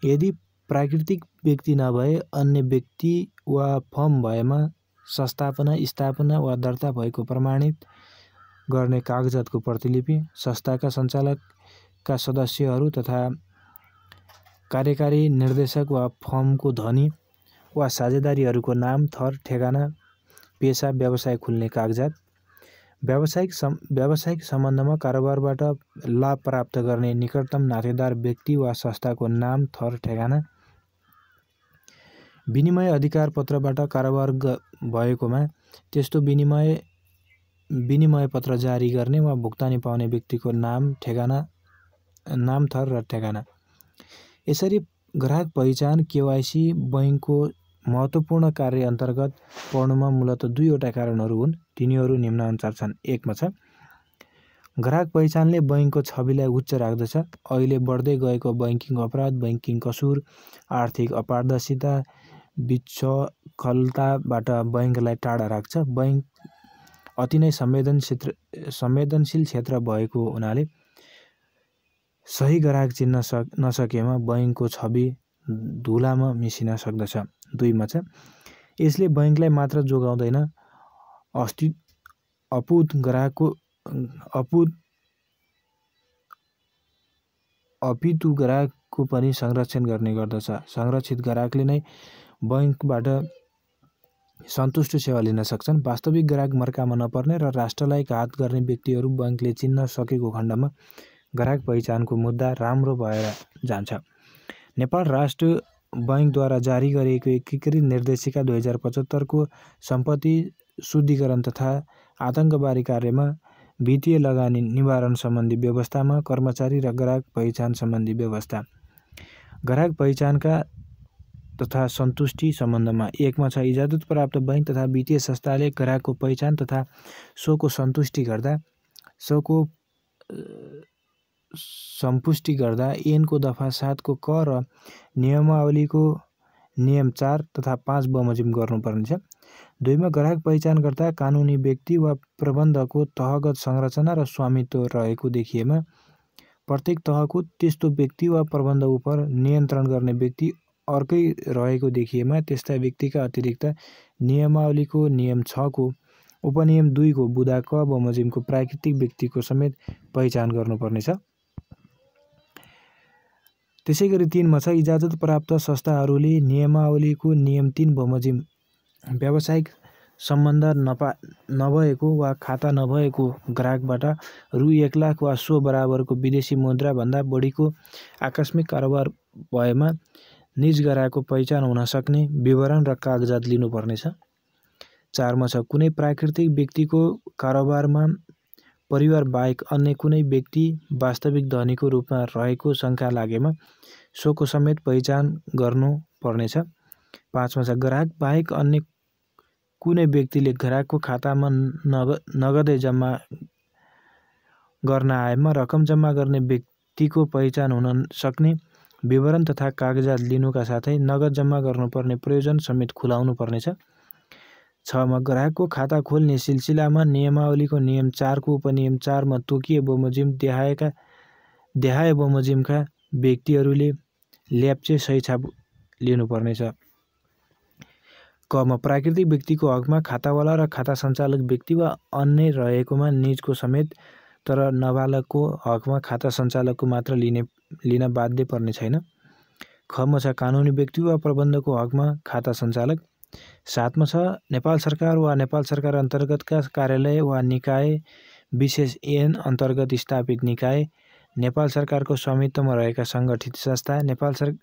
यदि प्राकृतिक व्यक्ति नभए अन्य व्यक्ति वा फर्म भएमा संस्थापना, स्थापना वा दर्ता भएको प्रमाणित गर्ने कागजातको प्रतिलिपि, संस्थाका सञ्चालकका सदस्यहरू तथा कार्यकारी निर्देशक वा फर्मको धनी वा साझेदारीहरूको नाम, थर, ठेगाना, पेशा, व्यवसाय खुल्ने कागजात। व्यावसायिक सम्बन्धमा कारोबारबाट लाभ प्राप्त गर्ने निकटतम नातेदार व्यक्ति वा संस्थाको नाम, थर, ठेगाना। विनिमय अधिकार पत्रबाट कारोबार भएकोमा त्यस्तो विनिमय पत्र जारी गर्ने वा भुक्तानी पाउने व्यक्तिको नाम, थर र ठेगाना। यसरी ग्राहक पहिचान केवाइसी बैंकको महत्त्वपूर्ण कार्य अन्तर्गत पर्नुमा मूलतः दुईवटा कारणहरू हुन्। तिनीहरू निम्नानुसार छन्। 1 मा छ, ग्राहक पहिचानले बैंकको छविलाई उच्च राख्दछ। अहिले बढ्दै गएको बैंकिङ अपराध, बैंकिङ कसूर, आर्थिक अपारदर्शिता, विच्छृङ्खलताबाट बैंकलाई टाढा राख्छ। बैंक अति नै संवेदनशील क्षेत्र भएको हुनाले सही ग्राहक चिन्न नसकेमा बैंकको छवि धुलामा मिसिन सक्दछ। 2 मा छ, यसले बैंकलाई मात्र जोगाउँदैन, अपितु ग्राहकको पनि संरक्षण गर्ने गर्दछ। संरक्षित ग्राहकले नै बैंकबाट सन्तुष्ट सेवा लिन सक्छन्। वास्तविक ग्राहक मर्कामा नपर्ने र राष्ट्रलाई घात गर्ने व्यक्तिहरू बैंकले चिन्न सकेको खण्डमा ग्राहक पहिचानको मुद्दा राम्रो भएर जान्छ। नेपाल राष्ट्र बैंकद्वारा जारी गरिएको एकीकृत निर्देशिका 2075 को सम्पत्ति शुद्धिकरण तथा आतंकवादी कार्यमा वित्तीय लगानी निवारण सम्बन्धी व्यवस्थामा कर्मचारी र ग्राहक पहिचान सम्बन्धी व्यवस्था। ग्राहक पहिचानका तथा सन्तुष्टि सम्बन्धमा 1 मा छ, इजाजत प्राप्त बैंक तथा वित्तीय संस्थाले ग्राहकको पहिचान तथा सोको सम्पुष्टि गर्दा ऐनको दफा 7 को क र नियमावलीको नियम 4 तथा 5 बमोजिम गर्नुपर्ने छ। 2 मा ग्राहक पहिचान गर्दा कानुनी व्यक्ति वा प्रबन्धको तहगत संरचना र स्वामित्व रहेको देखिएमा प्रत्येक तहको त्यस्तो व्यक्ति वा प्रबन्ध उप नियन्त्रण गर्ने व्यक्ति अर्कै रहेको देखिएमा त्यस्ता व्यक्तिका अतिरिक्त नियमावलीको नियम 6 को उपनियम 2 को बुँदा क बमोजिमको प्राकृतिक व्यक्तिको समेत पहिचान गर्नुपर्नेछ। त्यसैगरी 3 मा छ, इजाजत प्राप्त संस्थाहरूले नियमावलीको नियम 3 बमोजिम व्यावसायिक सम्बन्ध नभएको वा खाता नभएको ग्राहकबाट रु 1 लाख वा सो बराबरको विदेशी मुद्रा भन्दा बढीको आकस्मिक कारोबार भएमा निज ग्राहकको पहिचान हुन सक्ने विवरण र कागजात लिनुपर्नेछ। 4 मा छ, कुनै प्राकृतिक व्यक्तिको कारोबारमा परिवार बाहेक अन्य कुनै व्यक्ति वास्तविक धनीको रूपमा रहेको शङ्का लागेमा सोको समेत पहिचान गर्नु पर्नेछ। 5 मा छ, ग्राहक बाहेक अन्य कुनै व्यक्तिले ग्राहकको खातामा नगदै जम्मा गर्न आएमा रकम जम्मा गर्ने व्यक्तिको पहिचान हुन सक्ने विवरण तथा कागजात लिनुका साथै नगद जम्मा गर्नुपर्ने प्रयोजन समेत खुलाउनु पर्नेछ। 6 मा ग्राहकको खाता खोल्ने सिलसिलामा नियमावलीको नियम 4 को उपनियम 4 मा तोकिए बमोजिम देहाय बमोजिमका व्यक्तिहरूले ल्याप्चे सही छाप लिनुपर्नेछ। क मा प्राकृतिक व्यक्तिको हकमा खातावाला र खाता सञ्चालक व्यक्ति वा अन्य रहेकोमा निजको समेत तर नाबालगको हकमा खाता सञ्चालकको मात्र लिन बाध्य पर्ने छैन। ख मा छ कानुनी व्यक्ति वा प्रबन्धकको हकमा खाता सञ्चालक। 7 मा छ नेपाल सरकार वा नेपाल सरकार अन्तर्गतका कार्यालय वा निकाय विशेष ऐन अन्तर्गत स्थापित निकाय, नेपाल सरकारको स्वामित्वमा रहेका सङ्गठित संस्था,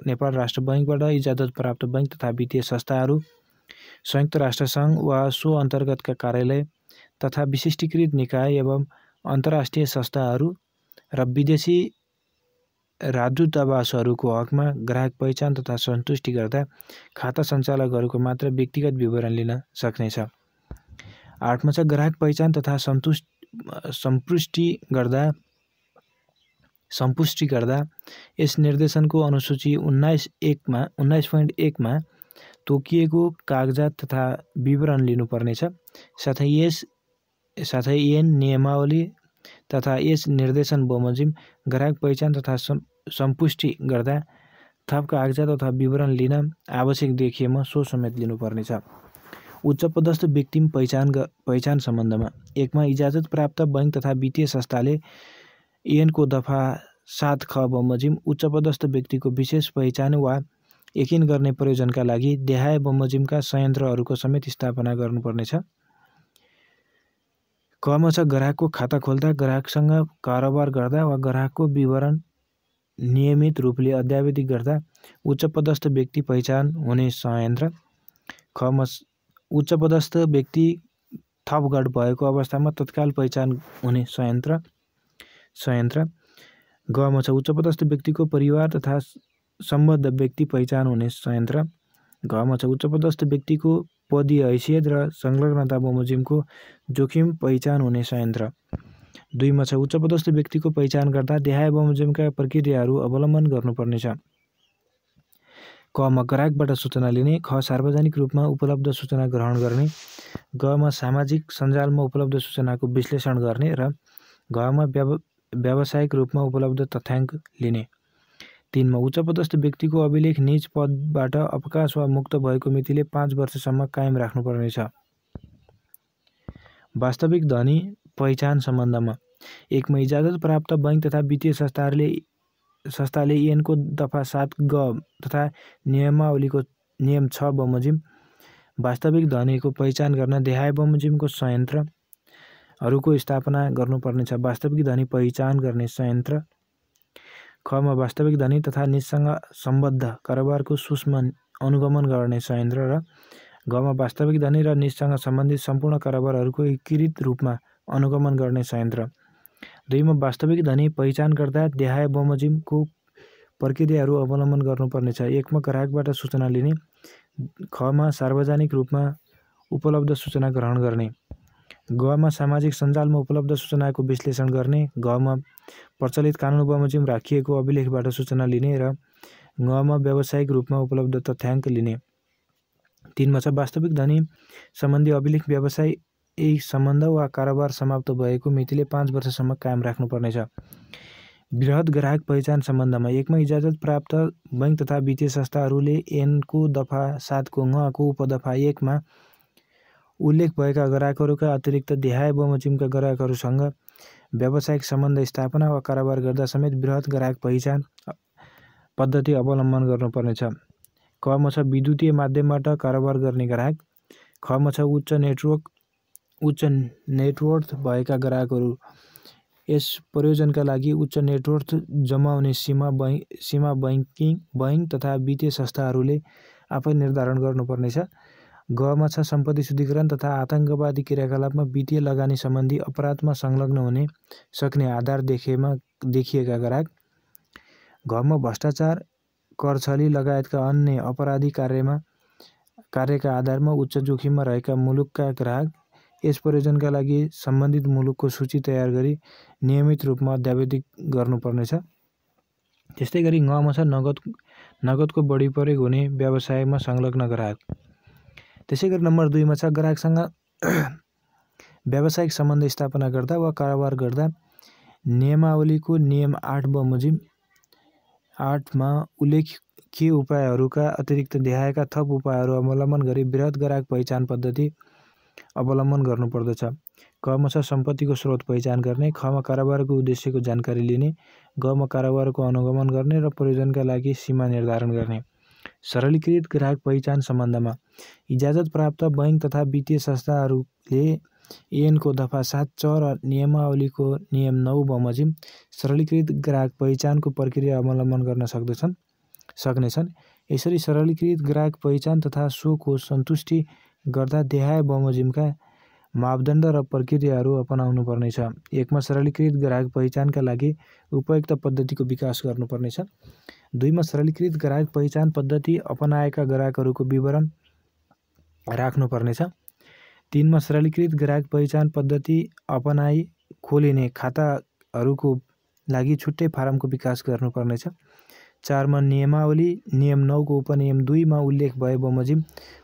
नेपाल राष्ट्र बैङ्कबाट इजाजत प्राप्त बैङ्क तथा वित्तीय संस्थाहरू, संयुक्त राष्ट्र सङ्घ वा सो अन्तर्गतका कार्यालय तथा विशिष्टीकृत निकाय एवं अन्तर्राष्ट्रिय संस्थाहरू र विदेशी राजदूतावासहरूको हकमा ग्राहक पहिचान तथा सन्तुष्टि गर्दा खाता सञ्चालकहरूको मात्र व्यक्तिगत विवरण लिन सक्नेछ। 8 मा छ ग्राहक पहिचान तथा सम्पुष्टि गर्दा यस निर्देशनको अनुसूची 19.1 मा तोकिएको कागजात तथा विवरण लिनुपर्नेछ। साथै ऐन नियमावली तथा यस निर्देशन बमोजिम ग्राहक पहिचान तथा सम्पुष्टि गर्दा थप कागजात तथा विवरण लिन आवश्यक देखिएमा सो समेत लिनुपर्नेछ। उच्च पदस्थ व्यक्ति पहिचान सम्बन्धमा 1 मा इजाजत प्राप्त बैङ्क तथा वित्तीय संस्थाले ऐनको दफा 7 ख बमोजिम उच्च पदस्थ व्यक्तिको विशेष पहिचान वा यकिन गर्ने प्रयोजनका लागि देहाय बमोजिमका संयन्त्रहरूको समेत स्थापना गर्नुपर्नेछ। क मा छ ग्राहकको खाता खोल्दा, ग्राहकसँग कारोबार गर्दा वा ग्राहकको विवरण नियमित रूपले अद्यावधिक गर्दा उच्च पदस्थ व्यक्ति पहिचान हुने संयन्त्र। ख मा उच्च पदस्थ व्यक्ति थपगढ भएको अवस्थामा तत्काल पहिचान हुने संयन्त्र। ग मा छ उच्च पदस्थ व्यक्तिको परिवार तथा सम्बद्ध व्यक्ति पहिचान हुने संयन्त्र। घ मा छ उच्च पदस्थ व्यक्तिको पदीय हैसियत र संलग्नता बमोजिमको जोखिम पहिचान हुने संयन्त्र। 2 मा छ उच्च पदस्थ व्यक्तिको पहिचान गर्दा देहाय बमोजिमका प्रक्रियाहरू अवलम्बन गर्नुपर्नेछ। क मा ग्राहकबाट सूचना लिने। ख सार्वजनिक रूपमा उपलब्ध सूचना ग्रहण गर्ने। ग मा सामाजिक सञ्जालमा उपलब्ध सूचनाको विश्लेषण गर्ने र घ मा व्यावसायिक रूपमा उपलब्ध तथ्याङ्क लिने। 3 मा उच्च पदस्थ व्यक्तिको अभिलेख निज पदबाट अवकाश वा मुक्त भएको मितिले 5 वर्षसम्म कायम राख्नुपर्नेछ। वास्तविक धनी पहिचान सम्बन्धमा 1 मा इजाजत प्राप्त बैङ्क तथा वित्तीय संस्थाले ऐनको दफा 7 ग तथा नियमावलीको नियम 6 बमोजिम वास्तविक धनीको पहिचान गर्न देहाय बमोजिमको संयन्त्रहरूको स्थापना गर्नुपर्नेछ। वास्तविक धनी पहिचान गर्ने संयन्त्र। ख मा वास्तविक धनी तथा निजसँग सम्बद्ध कारोबारको सूक्ष्म अनुगमन गर्ने संयन्त्र र घ मा वास्तविक धनी र निजसँग सम्बन्धित सम्पूर्ण कारोबारहरूको एकीकृत रूपमा अनुगमन गर्ने संयन्त्र। 2 मा वास्तविक धनी पहिचान गर्दा देहाय बमोजिमको प्रक्रियाहरू अवलम्बन गर्नुपर्नेछ। 1 मा ग्राहकबाट सूचना लिने। ख मा सार्वजनिक रूपमा उपलब्ध सूचना ग्रहण गर्ने। ग मा सामाजिक सञ्जालमा उपलब्ध सूचनाको विश्लेषण गर्ने। घ मा प्रचलित कानुन बमोजिम राखिएको अभिलेखबाट सूचना लिने र घ मा व्यावसायिक रूपमा उपलब्ध तथ्याङ्क लिने। 3 मा छ वास्तविक धनी सम्बन्धी अभिलेख व्यवसायिक सम्बन्ध वा कारोबार समाप्त भएको मितिले 5 वर्षसम्म कायम राख्नुपर्नेछ। बृहत ग्राहक पहिचान सम्बन्धमा 1 मा इजाजत प्राप्त बैङ्क तथा वित्तीय संस्थाहरूले ऐनको दफा 7 को ङ को उपदफा 1 मा उल्लेख भएका ग्राहकहरूका अतिरिक्त देहाय बमोजिमका ग्राहकहरूसँग व्यावसायिक सम्बन्ध स्थापना वा कारोबार गर्दा समेत बृहत ग्राहक पहिचान पद्धति अवलम्बन गर्नुपर्नेछ। क मा छ विद्युतीय माध्यमबाट कारोबार गर्ने ग्राहक। ख मा छ उच्च नेटवर्थ भएका ग्राहकहरू। यस प्रयोजनका लागि उच्च नेटवर्थ जमाउने सीमा बैङ्क तथा वित्तीय संस्थाहरूले आफै निर्धारण गर्नुपर्नेछ। ग मा छ सम्पत्ति शुद्धिकरण तथा आतङ्कवादी क्रियाकलापमा वित्तीय लगानी सम्बन्धी अपराधमा संलग्न हुन सक्ने आधार देखिएका ग्राहक। घ मा भ्रष्टाचार, कर छली लगायतका अन्य अपराधी कार्यका आधारमा उच्च जोखिममा रहेका मुलुकका ग्राहक। यस प्रयोजनका लागि सम्बन्धित मुलुकको सूची तयार गरी नियमित रूपमा अद्यावधिक गर्नुपर्नेछ। त्यस्तै गरी ङ मा छ नगदको बढी प्रयोग हुने व्यवसायमा संलग्न ग्राहक। त्यसैगरी नम्बर 2 मा छ ग्राहकसँग व्यावसायिक सम्बन्ध स्थापना गर्दा वा कारोबार गर्दा नियमावलीको नियम 8 बमोजिम 8 मा उल्लेखित उपायहरूका अतिरिक्त देखाएका थप उपायहरू अवलम्बन गरी बृहत ग्राहक पहिचान पद्धति अवलम्बन गर्नुपर्दछ। क मा छ सम्पत्तिको स्रोत पहिचान गर्ने, ख मा कारोबारको उद्देश्यको जानकारी लिने, ग मा कारोबारको अनुगमन गर्ने र प्रयोजनका लागि सीमा निर्धारण गर्ने। सरलीकृत ग्राहक पहिचान सम्बन्धमा इजाजत प्राप्त बैंक तथा वित्तीय संस्थाहरूले ऐन को दफा 7 च र नियमावलीको नियम 9 बमोजिम सरलीकृत ग्राहक पहिचानको प्रक्रिया अवलम्बन गर्न सक्नेछन्। यसरी सरलीकृत ग्राहक पहिचान तथा सोको सन्तुष्टि गर्दा देखाए बमोजिमका मापदण्ड र प्रक्रियाहरू अपनाउनु पर्नेछ। 1 मा सरलीकृत ग्राहक पहिचानका लागि उपयुक्त पद्धतिको विकास गर्नुपर्नेछ। 2 मा सरलीकृत ग्राहक पहिचान पद्धति अपनाएका ग्राहकहरूको विवरण राख्नुपर्नेछ। 3 मा सरलीकृत ग्राहक पहिचान पद्धति अपनाई खोलिने खाताहरूको लागि छुट्टै फारमको विकास गर्नुपर्नेछ। 4 मा नियमावली नियम 9 को उपनियम 2 मा उल्लेख भए बमोजिम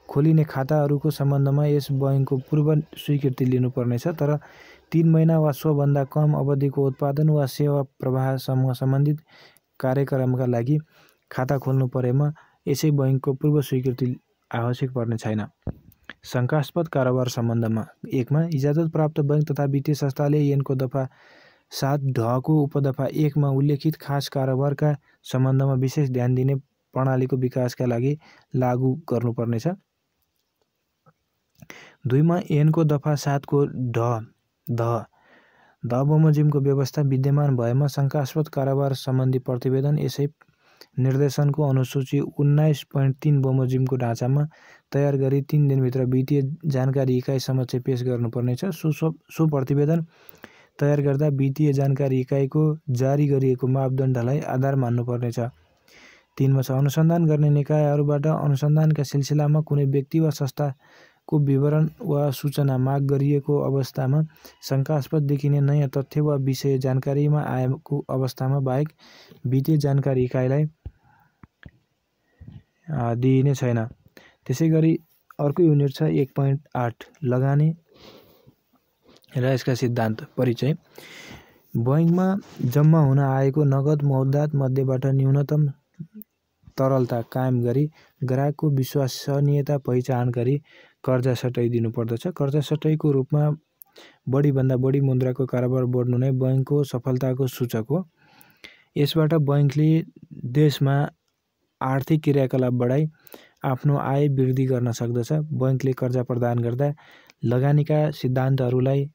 खोलिने खाताहरूको सम्बन्धमा यस बैंकको पूर्व स्वीकृति लिनुपर्नेछ, तर 3 महिना वा सोभन्दा कम अवधिको उत्पादन वा सेवा प्रवाहसँग सम्बन्धित कार्यक्रमका लागि खाता खोल्नु परेमा यसै बैंकको पूर्व स्वीकृति आवश्यक पर्ने छैन। शङ्कास्पद कारोबार सम्बन्धमा 1 मा इजाजत प्राप्त बैंक तथा वित्तीय संस्थाले ऐनको दफा 7 ढ को उपदफा 1 मा उल्लेखित खास कारोबारका सम्बन्धमा विशेष ध्यान दिने प्रणालीको विकासका लागि लागू गर्नुपर्नेछ। 2 मा ऐनको दफा 7 को ध बमोजिमको व्यवस्था विद्यमान भएमा शङ्कास्पद कारोबार सम्बन्धी प्रतिवेदन यसै निर्देशनको अनुसूची 19.3 बमोजिमको ढाँचामा तयार गरी 3 दिनभित्र वित्तीय जानकारी इकाइ समक्ष पेश गर्नुपर्नेछ। सो प्रतिवेदन तयार गर्दा वित्तीय जानकारी इकाइको जारी गरिएको मापदण्डलाई आधार मान्नुपर्नेछ। 3 मा छ अनुसन्धान गर्ने निकायहरूबाट अनुसन्धानका सिलसिलामा कुनै व्यक्ति वा संस्थाको विवरण वा सूचना माग गरिएको अवस्थामा शङ्कास्पद देखिने नयाँ तथ्य वा विषय जानकारीमा आएको अवस्थामा बाहेक वित्तीय जानकारी इकाइलाई दिइने छैन। त्यसैगरी अर्को युनिट छ 1.8 लगानी र यसका सिद्धान्त परिचय। बैंकमा जम्मा हुन आएको नगद मौद्दात मध्येबाट न्यूनतम तरलता कायम गरी ग्राहकको विश्वसनीयता पहिचान गरी कर्जा सटै दिनुपर्दछ। कर्जा सटैको रूपमा बढीभन्दा बढी मुद्राको कारोबार बढ्नु नै बैंकको सफलताको सूचक हो। यसबाट बैंकले देशमा आर्थिक क्रियाकलाप बढाई आफ्नो आय वृद्धि गर्न सक्दछ। बैंकले कर्जा प्रदान गर्दा लगानीका सिद्धान्तहरूलाई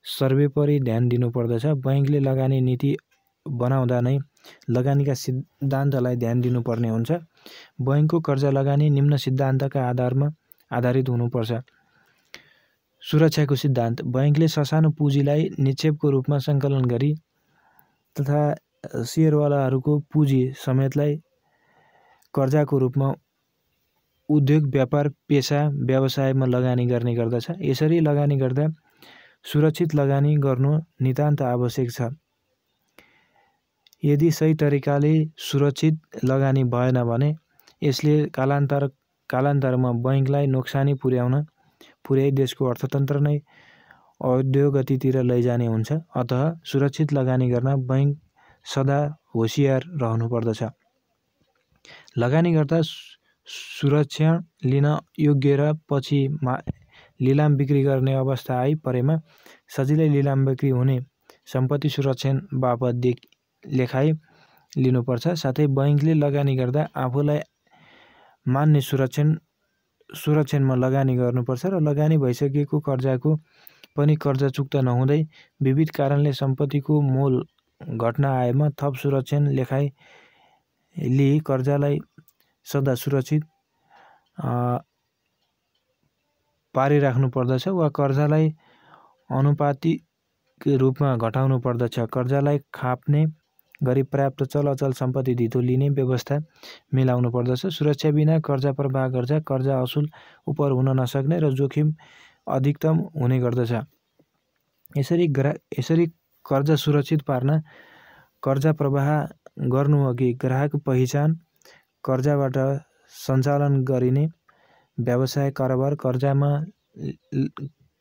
सर्वोपरि ध्यान दिनुपर्दछ। बैंकले लगानी नीति बनाउँदा नै लगानीका सिद्धान्तलाई ध्यान दिनुपर्ने हुन्छ। बैंकको कर्जा लगानी निम्न सिद्धान्तका आधारमा आधारित हुनुपर्छ। सुरक्षाको सिद्धान्त बैंकले ससानो पुँजीलाई निक्षेपको रूपमा सङ्कलन गरी तथा सेयरवालाहरूको पुँजी समेतलाई कर्जाको रूपमा उद्योग व्यापार पेशा व्यवसायमा लगानी गर्ने गर्दछ। यसरी लगानी गर्दा सुरक्षित लगानी गर्नु नितान्त आवश्यक छ। यदि सही तरिकाले सुरक्षित लगानी भएन भने यसले कालान्तरमा बैंकलाई नोक्सानी पुर्याई देशको अर्थतन्त्र नै अधोगतितिर लैजाने हुन्छ। अतः सुरक्षित लगानी गर्न बैंक सदा होसियार रहनुपर्दछ। लगानी गर्दा सुरक्षा लिन योग्य र पछि लिलाम बिक्री गर्ने अवस्था आइपरेमा सजिलै लिलाम बिक्री हुने सम्पत्ति सुरक्षण बापत लेखाइ लिनुपर्छ। साथै बैंकले लगानी गर्दा आफूलाई मान्ने सुरक्षणमा लगानी गर्नुपर्छ र लगानी भइसकेको कर्जाको पनि कर्जा चुक्ता नहुँदै विविध कारणले सम्पत्तिको मोल घट्न आएमा थप सुरक्षण लेखाइ लिई कर्जालाई सदा सुरक्षित पारिराख्नु पर्दछ वा कर्जालाई अनुपातिक रूपमा घटाउनु पर्दछ। कर्जालाई खाप्ने गरी पर्याप्त चल अचल सम्पत्ति धितो लिने व्यवस्था मिलाउनु पर्दछ। सुरक्षा बिना कर्जा प्रवाह गर्दा कर्जा असुल उपर हुन नसक्ने र जोखिम अधिकतम हुने गर्दछ। यसरी कर्जा सुरक्षित पार्न कर्जा प्रवाह गर्नुअघि ग्राहक पहिचान, कर्जाबाट सञ्चालन गरिने व्यवसाय कारोबार,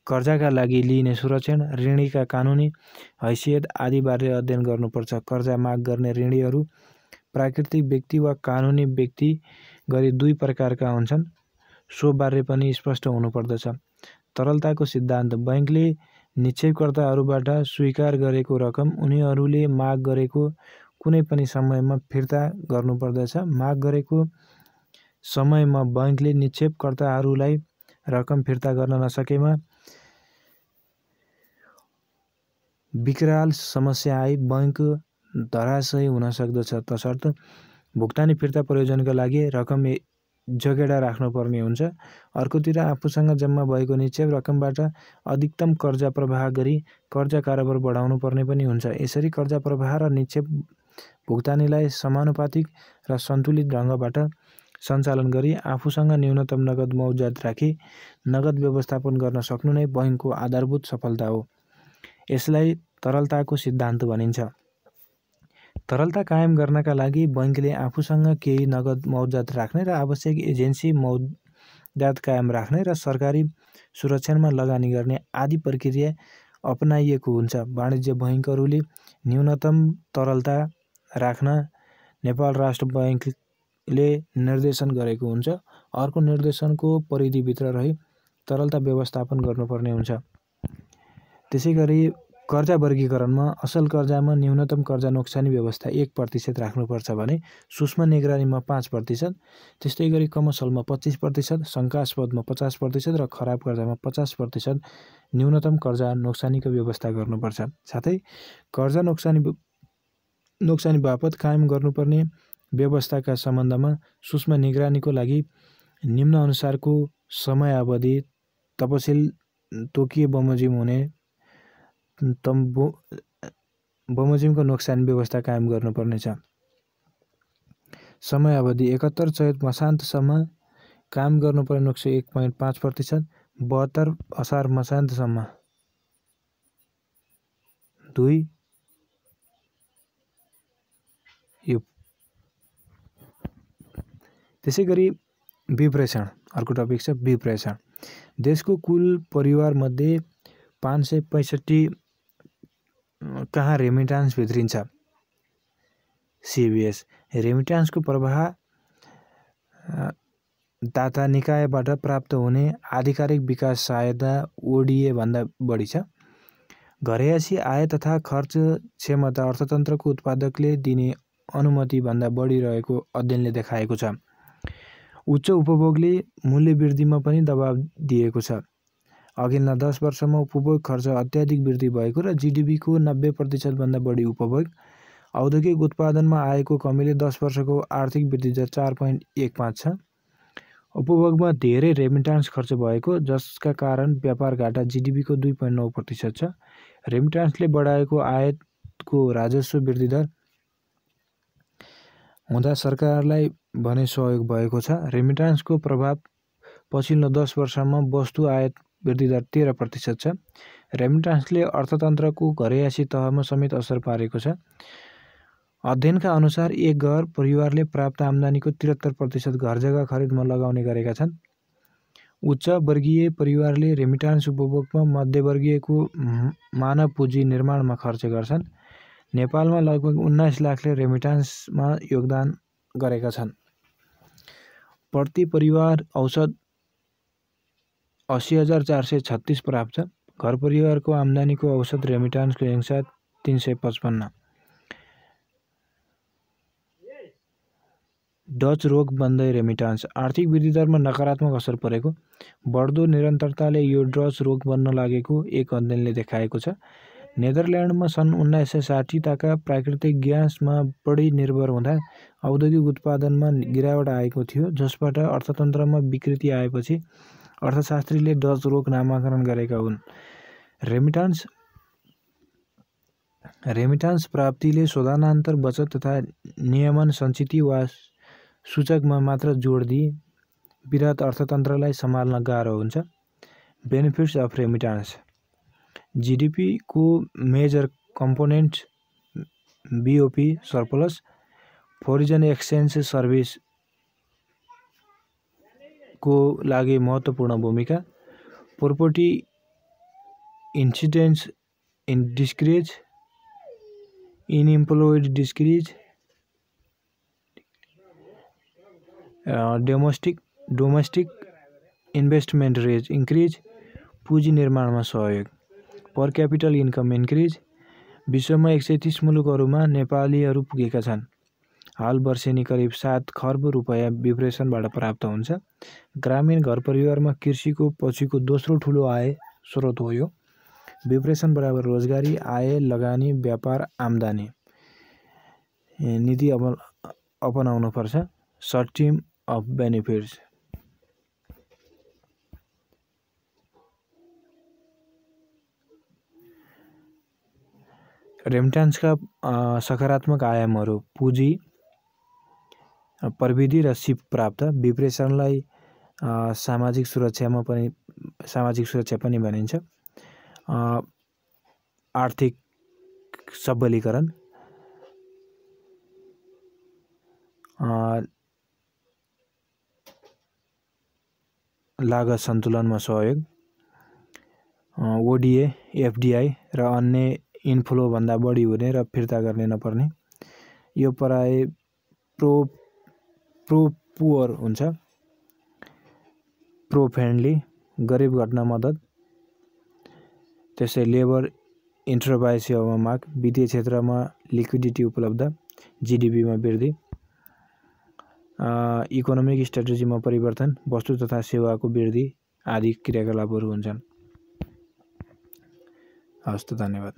कर्जाका लागि लिइने सुरक्षण, ऋणीका कानुनी हैसियत आदिबारे अध्ययन गर्नुपर्छ। कर्जा माग गर्ने ऋणीहरू प्राकृतिक व्यक्ति वा कानुनी व्यक्ति गरी दुई प्रकारका हुन्छन्, सो बारे पनि स्पष्ट हुनुपर्दछ। तरलताको सिद्धान्त: बैंकले निक्षेपकर्ताहरूबाट स्वीकार गरेको रकम उनीहरूले माग गरेको कुनै पनि समयमा फिर्ता गर्नुपर्दछ। माग गरेको समयमा बैंकले निक्षेपकर्ताहरूलाई रकम फिर्ता गर्न नसकेमा विकराल समस्या आई बैंक धराशयी हुन सक्दछ। तसर्थ भुक्तानी फिर्ता प्रयोजनका लागि रकम जोगेडा राख्नुपर्ने हुन्छ। अर्कोतिर आफूसँग जम्मा भएको निक्षेप रकमबाट अधिकतम कर्जा प्रवाह गरी कर्जा कारोबार बढाउनु पर्ने पनि हुन्छ। यसरी कर्जा प्रवाह र निक्षेप भुक्तानीलाई समानुपातिक र सन्तुलित ढङ्गबाट सञ्चालन गरी आफूसँग न्यूनतम नगद मौजात राखी नगद व्यवस्थापन गर्न सक्नु नै बैंकको आधारभूत सफलता हो। यसलाई तरलताको सिद्धान्त भनिन्छ। तरलता कायम गर्नका लागि बैंकले आफूसँग केही नगद मौजात राख्ने र आवश्यक एजेन्सी मौजात कायम राख्ने र सरकारी सुरक्षामा लगानी गर्ने आदि प्रक्रिया अपनाइएको हुन्छ। वाणिज्य बैंकहरूले न्यूनतम तरलता राख्न नेपाल राष्ट्र बैंकले निर्देशन गरेको हुन्छ। अर्को निर्देशनको परिधिभित्र रही तरलता व्यवस्थापन गर्नुपर्ने हुन्छ। त्यसैगरी कर्जा वर्गीकरणमा असल कर्जामा न्यूनतम कर्जा नोक्सानी व्यवस्था 1% राख्नुपर्छ भने सूक्ष्म निगरानीमा 5%, त्यस्तै गरी कमर्सलमा 25%, शङ्कास्पदमा 50% र खराब कर्जामा 50% न्यूनतम कर्जा नोक्सानीको व्यवस्था गर्नुपर्छ। साथै कर्जा नोक्सानी बापत कायम गर्नुपर्ने व्यवस्थाका सम्बन्धमा सूक्ष्म निगरानीको लागि निम्न अनुसारको समयावधि तपसिल तोकिए बमोजिम हुने बमोजिमको नोक्सानी व्यवस्था कायम गर्नुपर्नेछ। समयावधि 71 चैत मसान्तसम्म कायम गर्नुपर्ने नोक्सानी 1.5%, 72 असार मसान्तसम्म 2 यो। त्यसैगरी विप्रेषण, अर्को टपिक छ विप्रेषण। देशको कुल परिवारमध्ये 565 कहाँ रेमिटान्स भित्रिन्छ। CBS रेमिटान्सको प्रवाह दाता निकायबाट प्राप्त हुने आधिकारिक विकास सहायता ODA भन्दा बढी छ। घरयासी आय तथा खर्च क्षमता अर्थतन्त्रको उत्पादकले दिने अनुमति भन्दा बढी रहेको अध्ययनले देखाएको छ। उच्च उपभोगले मूल्य वृद्धिमा पनि दबाव दिएको छ। अघिल्ला 10 वर्षमा उपभोग खर्च अत्याधिक वृद्धि भएको र GDPको 90% भन्दा बढी उपभोग, औद्योगिक उत्पादनमा आएको कमीले 10 वर्षको आर्थिक वृद्धि दर 4.15 छ। उपभोगमा धेरै रेमिटान्स खर्च भएको, जसका कारण व्यापार घाटा GDPको 2.9% छ। रेमिटान्सले बढाएको आयातको राजस्व वृद्धि दर हुँदा सरकारलाई भने सहयोग भएको छ। रेमिटान्सको प्रभाव पछिल्लो 10 वर्षमा वस्तु आयात वृद्धि दर 13% छ। रेमिटान्सले अर्थतन्त्रको घरयासी तहमा समेत असर पारेको छ। अध्ययनका अनुसार एक घर परिवारले प्राप्त आम्दानीको 73% घरजग्गा खरिदमा लगाउने गरेका छन्। उच्च वर्गीय परिवारले रेमिटान्स उपभोगमा, मध्यवर्गीयको मानव पुँजी निर्माणमा खर्च गर्छन्। नेपालमा लगभग 19 लाखले रेमिटान्समा योगदान गरेका छन्। प्रति परिवार औसत 80,436 प्राप्त छ। घर परिवारको आम्दानीको औसत रेमिटान्सको हिस्सा 355। डच रोग बन्दै रेमिटान्स आर्थिक वृद्धि दरमा नकारात्मक असर परेको, बढ्दो निरन्तरताले यो डच रोग बन्न लागेको एक अध्ययनले देखाएको छ। नेदरल्यान्डमा सन् 1960 ताका प्राकृतिक ग्यासमा बढी निर्भर हुँदा औद्योगिक उत्पादनमा गिरावट आएको थियो, जसबाट अर्थतन्त्रमा विकृति आएपछि अर्थशास्त्रीले डच रोग नामाकरण गरेका हुन्। रेमिटान्स प्राप्तिले शोधनान्तर बचत तथा नियमन सञ्चित वा सूचकमा मात्र जोड दिई वृहत अर्थतन्त्रलाई सम्हाल्न गाह्रो हुन्छ। बेनिफिट्स अफ रेमिटान्स: GDP को major component BOP surplus, foreign exchange service को लागि महत्त्वपूर्ण भूमिका। Property incidents in discourage unemployed discourage domestic investment rate increase, पुँजी निर्माणमा सहयोग। पर क्यापिटल इन्कम इन्क्रिज, विश्वमा 130 मुलुकहरूमा नेपालीहरू पुगेका छन्। हाल वर्षेनी करिब 7 खर्ब रुपैयाँ विप्रेसनबाट प्राप्त हुन्छ। ग्रामीण घर परिवारमा कृषिको पछिको दोस्रो ठुलो आय स्रोत हो यो। विप्रेसन बराबर रोजगारी, आय, लगानी, व्यापार, आम्दानी नीति अपनाउनु पर्छ। Short term of benefits. रेमिट्यान्सका सकारात्मक आयामहरू पुँजी, प्रविधि र सिप प्राप्त। विप्रेसनलाई सामाजिक सुरक्षा पनि भनिन्छ। आर्थिक सबलीकरण, लागत सन्तुलनमा सहयोग। ओडिए, एफडिआई र अन्य इन्फ्लो भन्दा बढी हुने र फिर्ता गर्ने नपर्ने। यो प्राय प्रो पुअर हुन्छ। प्रो फ्रेन्डली, गरिब घटना मद्दत। त्यसै लेबर इन्टरप्राइज सेवामा माग, वित्तीय क्षेत्रमा लिक्विडिटी उपलब्ध, जीडीपीमा वृद्धि। इकोनोमिक स्ट्राटेजीमा परिवर्तन, वस्तु तथा सेवाको वृद्धि आदि क्रियाकलापहरू हुन्छन्। हवस् त, धन्यवाद।